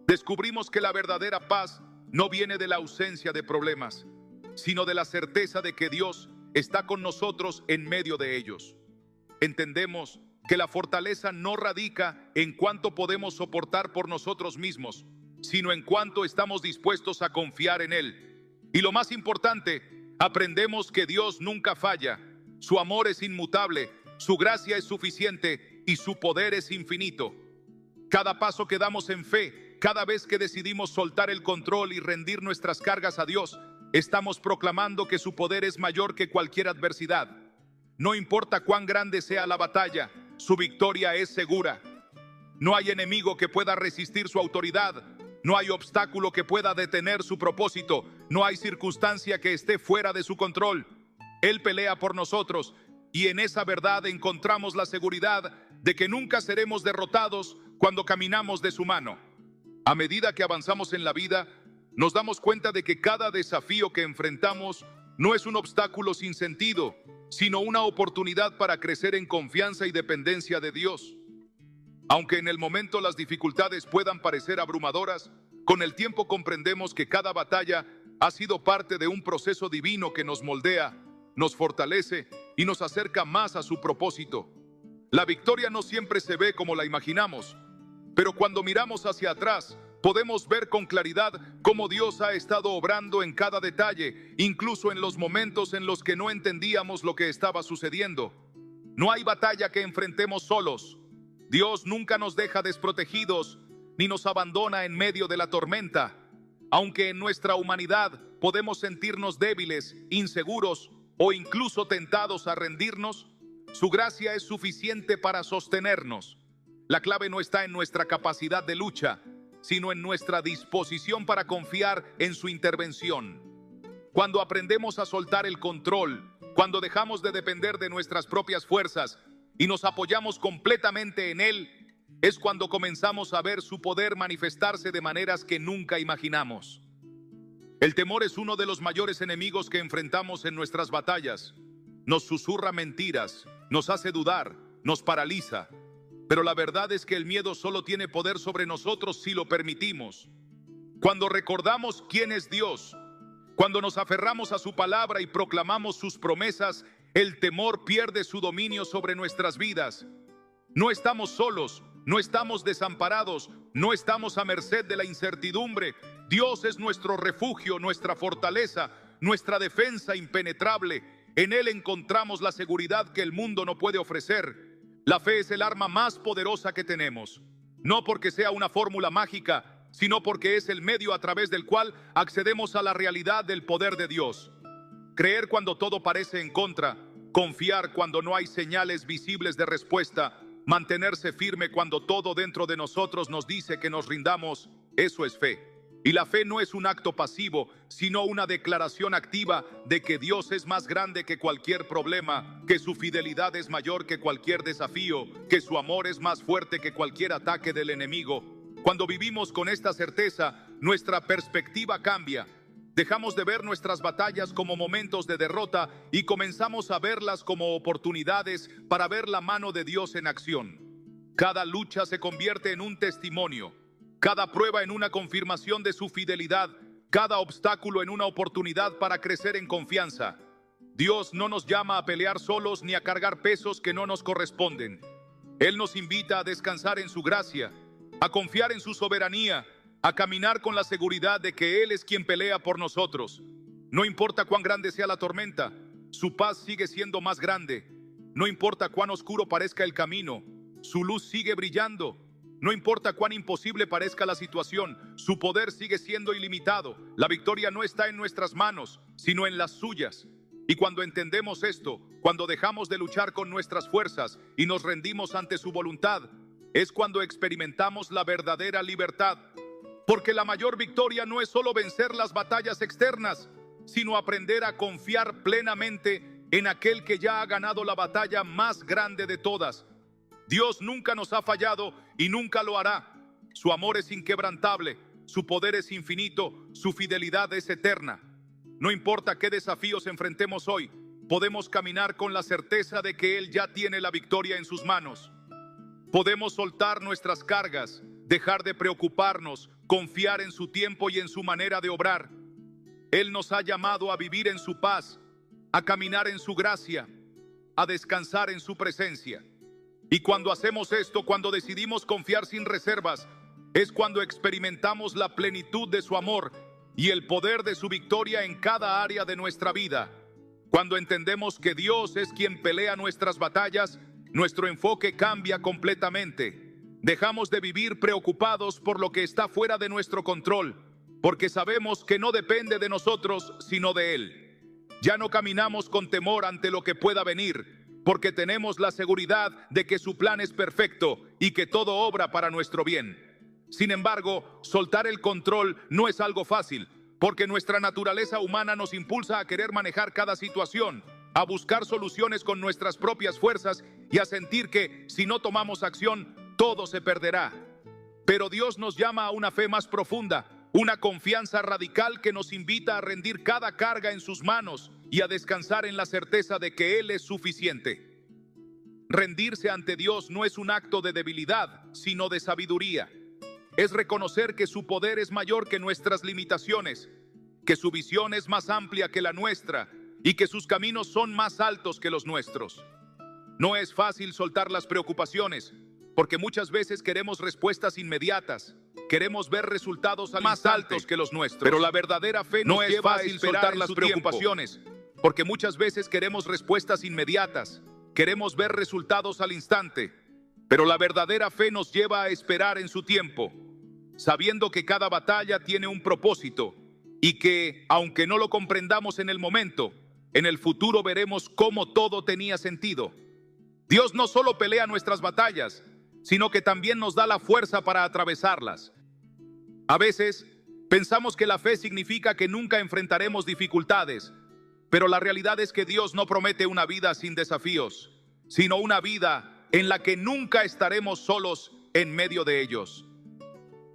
Descubrimos que la verdadera paz no viene de la ausencia de problemas, sino de la certeza de que Dios está con nosotros en medio de ellos. Entendemos que la fortaleza no radica en cuánto podemos soportar por nosotros mismos, sino en cuánto estamos dispuestos a confiar en Él. Y lo más importante, aprendemos que Dios nunca falla, su amor es inmutable, su gracia es suficiente y su poder es infinito. Cada paso que damos en fe, cada vez que decidimos soltar el control y rendir nuestras cargas a Dios, estamos proclamando que su poder es mayor que cualquier adversidad. No importa cuán grande sea la batalla, su victoria es segura. No hay enemigo que pueda resistir su autoridad. No hay obstáculo que pueda detener su propósito. No hay circunstancia que esté fuera de su control. Él pelea por nosotros y en esa verdad encontramos la seguridad de que nunca seremos derrotados cuando caminamos de su mano. A medida que avanzamos en la vida, nos damos cuenta de que cada desafío que enfrentamos no es un obstáculo sin sentido, sino una oportunidad para crecer en confianza y dependencia de Dios. Aunque en el momento las dificultades puedan parecer abrumadoras, con el tiempo comprendemos que cada batalla ha sido parte de un proceso divino que nos moldea, nos fortalece y nos acerca más a su propósito. La victoria no siempre se ve como la imaginamos, pero cuando miramos hacia atrás, podemos ver con claridad cómo Dios ha estado obrando en cada detalle, incluso en los momentos en los que no entendíamos lo que estaba sucediendo. No hay batalla que enfrentemos solos. Dios nunca nos deja desprotegidos ni nos abandona en medio de la tormenta. Aunque en nuestra humanidad podemos sentirnos débiles, inseguros o incluso tentados a rendirnos, su gracia es suficiente para sostenernos. La clave no está en nuestra capacidad de lucha, sino en nuestra disposición para confiar en su intervención. Cuando aprendemos a soltar el control, cuando dejamos de depender de nuestras propias fuerzas y nos apoyamos completamente en Él, es cuando comenzamos a ver su poder manifestarse de maneras que nunca imaginamos. El temor es uno de los mayores enemigos que enfrentamos en nuestras batallas. Nos susurra mentiras, nos hace dudar, nos paraliza. Pero la verdad es que el miedo solo tiene poder sobre nosotros si lo permitimos. Cuando recordamos quién es Dios, cuando nos aferramos a su palabra y proclamamos sus promesas, el temor pierde su dominio sobre nuestras vidas. No estamos solos, no estamos desamparados, no estamos a merced de la incertidumbre. Dios es nuestro refugio, nuestra fortaleza, nuestra defensa impenetrable. En Él encontramos la seguridad que el mundo no puede ofrecer. La fe es el arma más poderosa que tenemos, no porque sea una fórmula mágica, sino porque es el medio a través del cual accedemos a la realidad del poder de Dios. Creer cuando todo parece en contra, confiar cuando no hay señales visibles de respuesta, mantenerse firme cuando todo dentro de nosotros nos dice que nos rindamos, eso es fe. Y la fe no es un acto pasivo, sino una declaración activa de que Dios es más grande que cualquier problema, que su fidelidad es mayor que cualquier desafío, que su amor es más fuerte que cualquier ataque del enemigo. Cuando vivimos con esta certeza, nuestra perspectiva cambia. Dejamos de ver nuestras batallas como momentos de derrota y comenzamos a verlas como oportunidades para ver la mano de Dios en acción. Cada lucha se convierte en un testimonio. Cada prueba en una confirmación de su fidelidad, cada obstáculo en una oportunidad para crecer en confianza. Dios no nos llama a pelear solos ni a cargar pesos que no nos corresponden. Él nos invita a descansar en su gracia, a confiar en su soberanía, a caminar con la seguridad de que Él es quien pelea por nosotros. No importa cuán grande sea la tormenta, su paz sigue siendo más grande. No importa cuán oscuro parezca el camino, su luz sigue brillando. No importa cuán imposible parezca la situación, su poder sigue siendo ilimitado. La victoria no está en nuestras manos, sino en las suyas. Y cuando entendemos esto, cuando dejamos de luchar con nuestras fuerzas y nos rendimos ante su voluntad, es cuando experimentamos la verdadera libertad. Porque la mayor victoria no es solo vencer las batallas externas, sino aprender a confiar plenamente en aquel que ya ha ganado la batalla más grande de todas. Dios nunca nos ha fallado y nunca lo hará. Su amor es inquebrantable, su poder es infinito, su fidelidad es eterna. No importa qué desafíos enfrentemos hoy, podemos caminar con la certeza de que Él ya tiene la victoria en sus manos. Podemos soltar nuestras cargas, dejar de preocuparnos, confiar en su tiempo y en su manera de obrar. Él nos ha llamado a vivir en su paz, a caminar en su gracia, a descansar en su presencia. Y cuando hacemos esto, cuando decidimos confiar sin reservas, es cuando experimentamos la plenitud de su amor y el poder de su victoria en cada área de nuestra vida. Cuando entendemos que Dios es quien pelea nuestras batallas, nuestro enfoque cambia completamente. Dejamos de vivir preocupados por lo que está fuera de nuestro control, porque sabemos que no depende de nosotros, sino de Él. Ya no caminamos con temor ante lo que pueda venir, porque tenemos la seguridad de que su plan es perfecto y que todo obra para nuestro bien. Sin embargo, soltar el control no es algo fácil, porque nuestra naturaleza humana nos impulsa a querer manejar cada situación, a buscar soluciones con nuestras propias fuerzas y a sentir que, si no tomamos acción, todo se perderá. Pero Dios nos llama a una fe más profunda, una confianza radical que nos invita a rendir cada carga en sus manos y a descansar en la certeza de que Él es suficiente. Rendirse ante Dios no es un acto de debilidad, sino de sabiduría. Es reconocer que su poder es mayor que nuestras limitaciones, que su visión es más amplia que la nuestra y que sus caminos son más altos que los nuestros. No es fácil soltar las preocupaciones, porque muchas veces queremos respuestas inmediatas. queremos ver resultados más altos que los nuestros. Pero la verdadera fe no es fácil soltar las preocupaciones, porque muchas veces queremos respuestas inmediatas, queremos ver resultados al instante. Pero la verdadera fe nos lleva a esperar en su tiempo, sabiendo que cada batalla tiene un propósito y que, aunque no lo comprendamos en el momento, en el futuro veremos cómo todo tenía sentido. Dios no solo pelea nuestras batallas, sino que también nos da la fuerza para atravesarlas. A veces pensamos que la fe significa que nunca enfrentaremos dificultades, pero la realidad es que Dios no promete una vida sin desafíos, sino una vida en la que nunca estaremos solos en medio de ellos.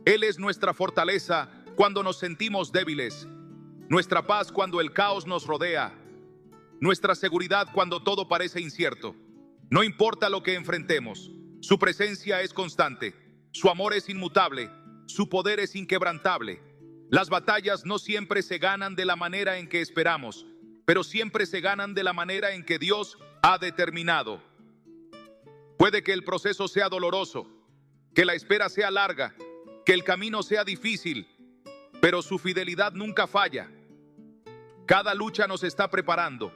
Él es nuestra fortaleza cuando nos sentimos débiles, nuestra paz cuando el caos nos rodea, nuestra seguridad cuando todo parece incierto. No importa lo que enfrentemos, su presencia es constante, su amor es inmutable, su poder es inquebrantable. Las batallas no siempre se ganan de la manera en que esperamos, pero siempre se ganan de la manera en que Dios ha determinado. Puede que el proceso sea doloroso, que la espera sea larga, que el camino sea difícil, pero su fidelidad nunca falla. Cada lucha nos está preparando,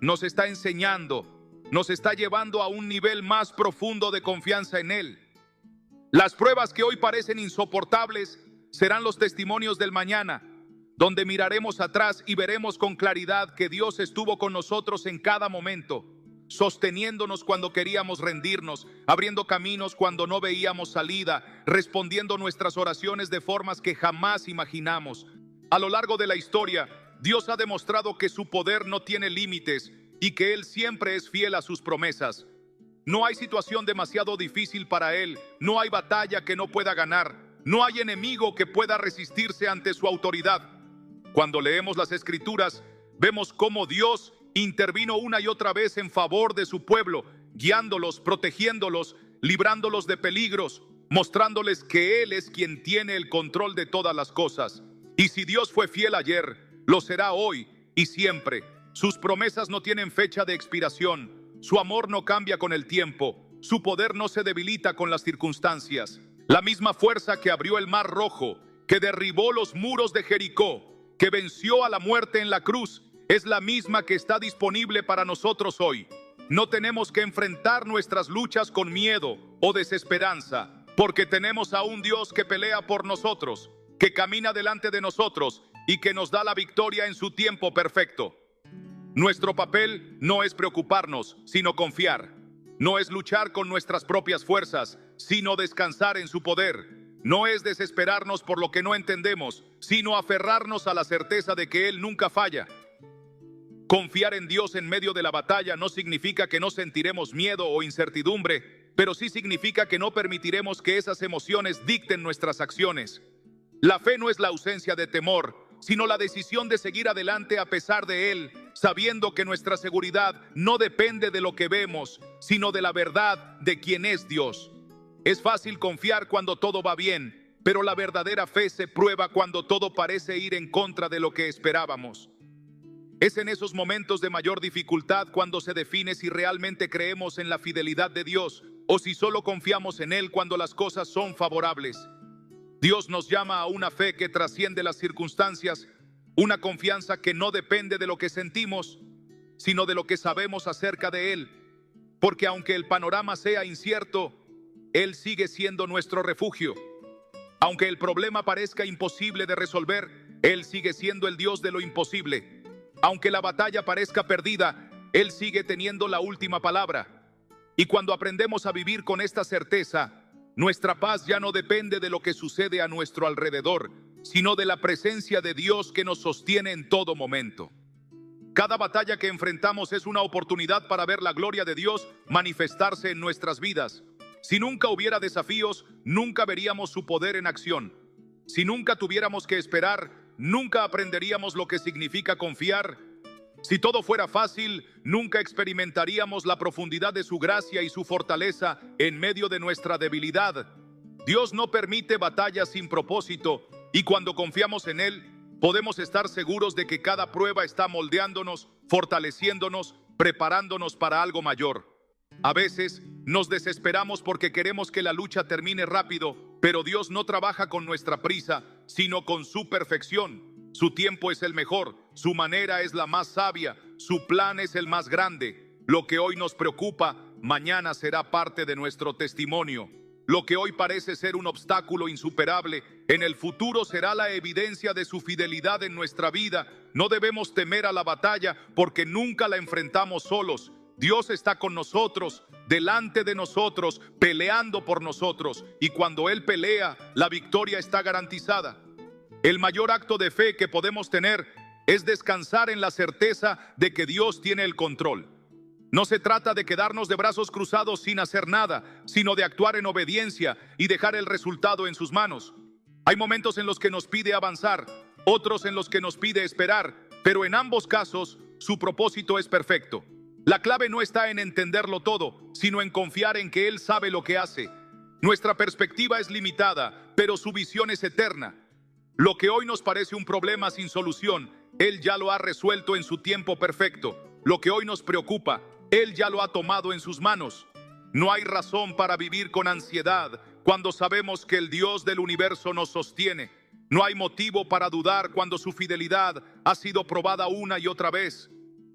nos está enseñando, nos está llevando a un nivel más profundo de confianza en Él. Las pruebas que hoy parecen insoportables serán los testimonios del mañana, donde miraremos atrás y veremos con claridad que Dios estuvo con nosotros en cada momento, sosteniéndonos cuando queríamos rendirnos, abriendo caminos cuando no veíamos salida, respondiendo nuestras oraciones de formas que jamás imaginamos. A lo largo de la historia, Dios ha demostrado que su poder no tiene límites y que Él siempre es fiel a sus promesas. No hay situación demasiado difícil para Él, no hay batalla que no pueda ganar, no hay enemigo que pueda resistirse ante su autoridad. Cuando leemos las Escrituras, vemos cómo Dios intervino una y otra vez en favor de su pueblo, guiándolos, protegiéndolos, librándolos de peligros, mostrándoles que Él es quien tiene el control de todas las cosas. Y si Dios fue fiel ayer, lo será hoy y siempre. Sus promesas no tienen fecha de expiración, su amor no cambia con el tiempo, su poder no se debilita con las circunstancias. La misma fuerza que abrió el Mar Rojo, que derribó los muros de Jericó, que venció a la muerte en la cruz, es la misma que está disponible para nosotros hoy. No tenemos que enfrentar nuestras luchas con miedo o desesperanza, porque tenemos a un Dios que pelea por nosotros, que camina delante de nosotros y que nos da la victoria en su tiempo perfecto. Nuestro papel no es preocuparnos, sino confiar. No es luchar con nuestras propias fuerzas, sino descansar en su poder. No es desesperarnos por lo que no entendemos, sino aferrarnos a la certeza de que Él nunca falla. Confiar en Dios en medio de la batalla no significa que no sentiremos miedo o incertidumbre, pero sí significa que no permitiremos que esas emociones dicten nuestras acciones. La fe no es la ausencia de temor, sino la decisión de seguir adelante a pesar de él, sabiendo que nuestra seguridad no depende de lo que vemos, sino de la verdad de quién es Dios. Es fácil confiar cuando todo va bien, pero la verdadera fe se prueba cuando todo parece ir en contra de lo que esperábamos. Es en esos momentos de mayor dificultad cuando se define si realmente creemos en la fidelidad de Dios o si solo confiamos en Él cuando las cosas son favorables. Dios nos llama a una fe que trasciende las circunstancias, una confianza que no depende de lo que sentimos, sino de lo que sabemos acerca de Él. Porque aunque el panorama sea incierto, Él sigue siendo nuestro refugio. Aunque el problema parezca imposible de resolver, Él sigue siendo el Dios de lo imposible. Aunque la batalla parezca perdida, Él sigue teniendo la última palabra. Y cuando aprendemos a vivir con esta certeza, nuestra paz ya no depende de lo que sucede a nuestro alrededor, sino de la presencia de Dios que nos sostiene en todo momento. Cada batalla que enfrentamos es una oportunidad para ver la gloria de Dios manifestarse en nuestras vidas. Si nunca hubiera desafíos, nunca veríamos su poder en acción. Si nunca tuviéramos que esperar, nunca aprenderíamos lo que significa confiar. Si todo fuera fácil, nunca experimentaríamos la profundidad de su gracia y su fortaleza en medio de nuestra debilidad. Dios no permite batallas sin propósito, y cuando confiamos en Él, podemos estar seguros de que cada prueba está moldeándonos, fortaleciéndonos, preparándonos para algo mayor. A veces nos desesperamos porque queremos que la lucha termine rápido, Pero Dios no trabaja con nuestra prisa, sino con su perfección. Su tiempo es el mejor, su manera es la más sabia, su plan es el más grande. Lo que hoy nos preocupa, mañana será parte de nuestro testimonio. Lo que hoy parece ser un obstáculo insuperable, en el futuro será la evidencia de su fidelidad en nuestra vida. No debemos temer a la batalla porque nunca la enfrentamos solos. Dios está con nosotros, delante de nosotros, peleando por nosotros. Y cuando Él pelea, la victoria está garantizada. El mayor acto de fe que podemos tener es descansar en la certeza de que Dios tiene el control. No se trata de quedarnos de brazos cruzados sin hacer nada, sino de actuar en obediencia y dejar el resultado en sus manos. Hay momentos en los que nos pide avanzar, otros en los que nos pide esperar, pero en ambos casos su propósito es perfecto. La clave no está en entenderlo todo, sino en confiar en que Él sabe lo que hace. Nuestra perspectiva es limitada, pero su visión es eterna. Lo que hoy nos parece un problema sin solución, Él ya lo ha resuelto en su tiempo perfecto. Lo que hoy nos preocupa, Él ya lo ha tomado en sus manos. No hay razón para vivir con ansiedad cuando sabemos que el Dios del universo nos sostiene. No hay motivo para dudar cuando su fidelidad ha sido probada una y otra vez.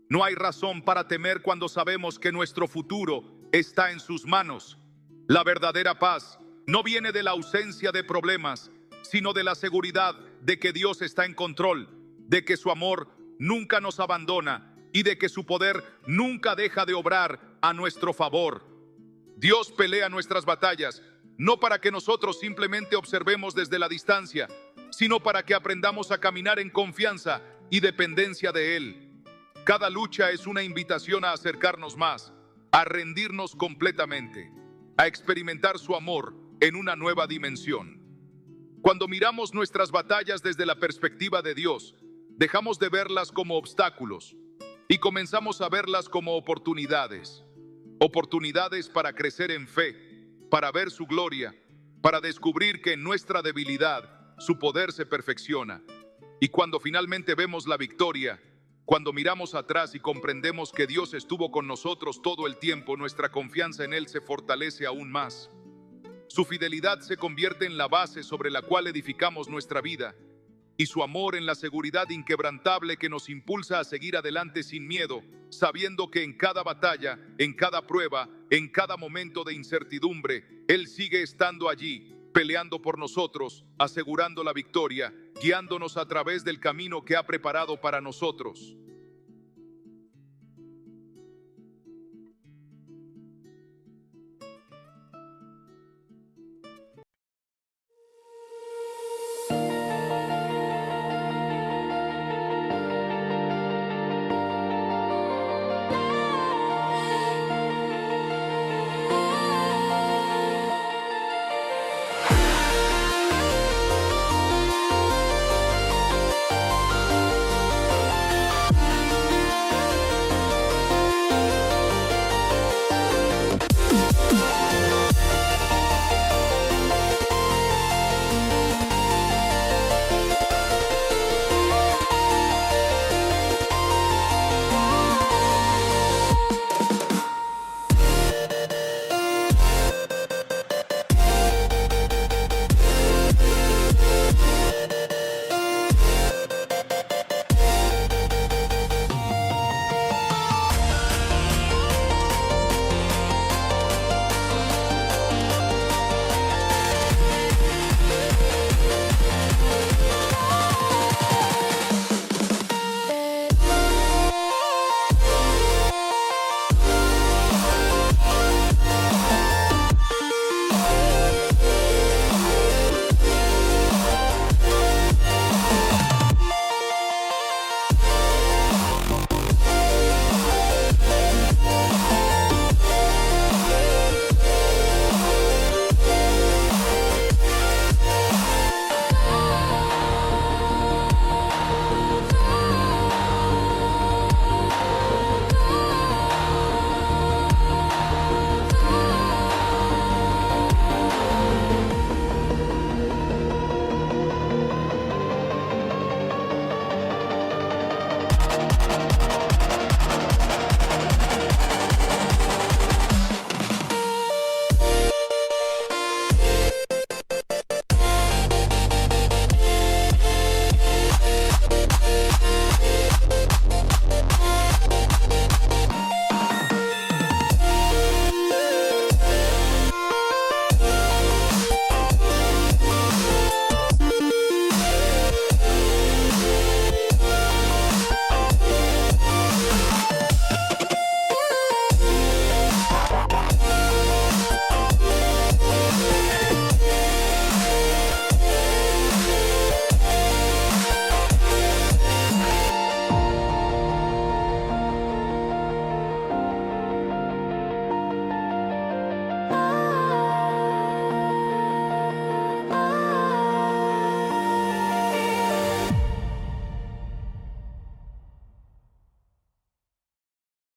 No hay razón para temer cuando sabemos que nuestro futuro está en sus manos. La verdadera paz no viene de la ausencia de problemas, sino de la seguridad de que Dios está en control, de que su amor nunca nos abandona y de que su poder nunca deja de obrar a nuestro favor. Dios pelea nuestras batallas, no para que nosotros simplemente observemos desde la distancia, sino para que aprendamos a caminar en confianza y dependencia de Él. Cada lucha es una invitación a acercarnos más, a rendirnos completamente, a experimentar su amor en una nueva dimensión. Cuando miramos nuestras batallas desde la perspectiva de Dios, dejamos de verlas como obstáculos y comenzamos a verlas como oportunidades. Oportunidades para crecer en fe, para ver su gloria, para descubrir que en nuestra debilidad su poder se perfecciona. Y cuando finalmente vemos la victoria, cuando miramos atrás y comprendemos que Dios estuvo con nosotros todo el tiempo, nuestra confianza en Él se fortalece aún más. Su fidelidad se convierte en la base sobre la cual edificamos nuestra vida y su amor en la seguridad inquebrantable que nos impulsa a seguir adelante sin miedo, sabiendo que en cada batalla, en cada prueba, en cada momento de incertidumbre, Él sigue estando allí, peleando por nosotros, asegurando la victoria, guiándonos a través del camino que ha preparado para nosotros.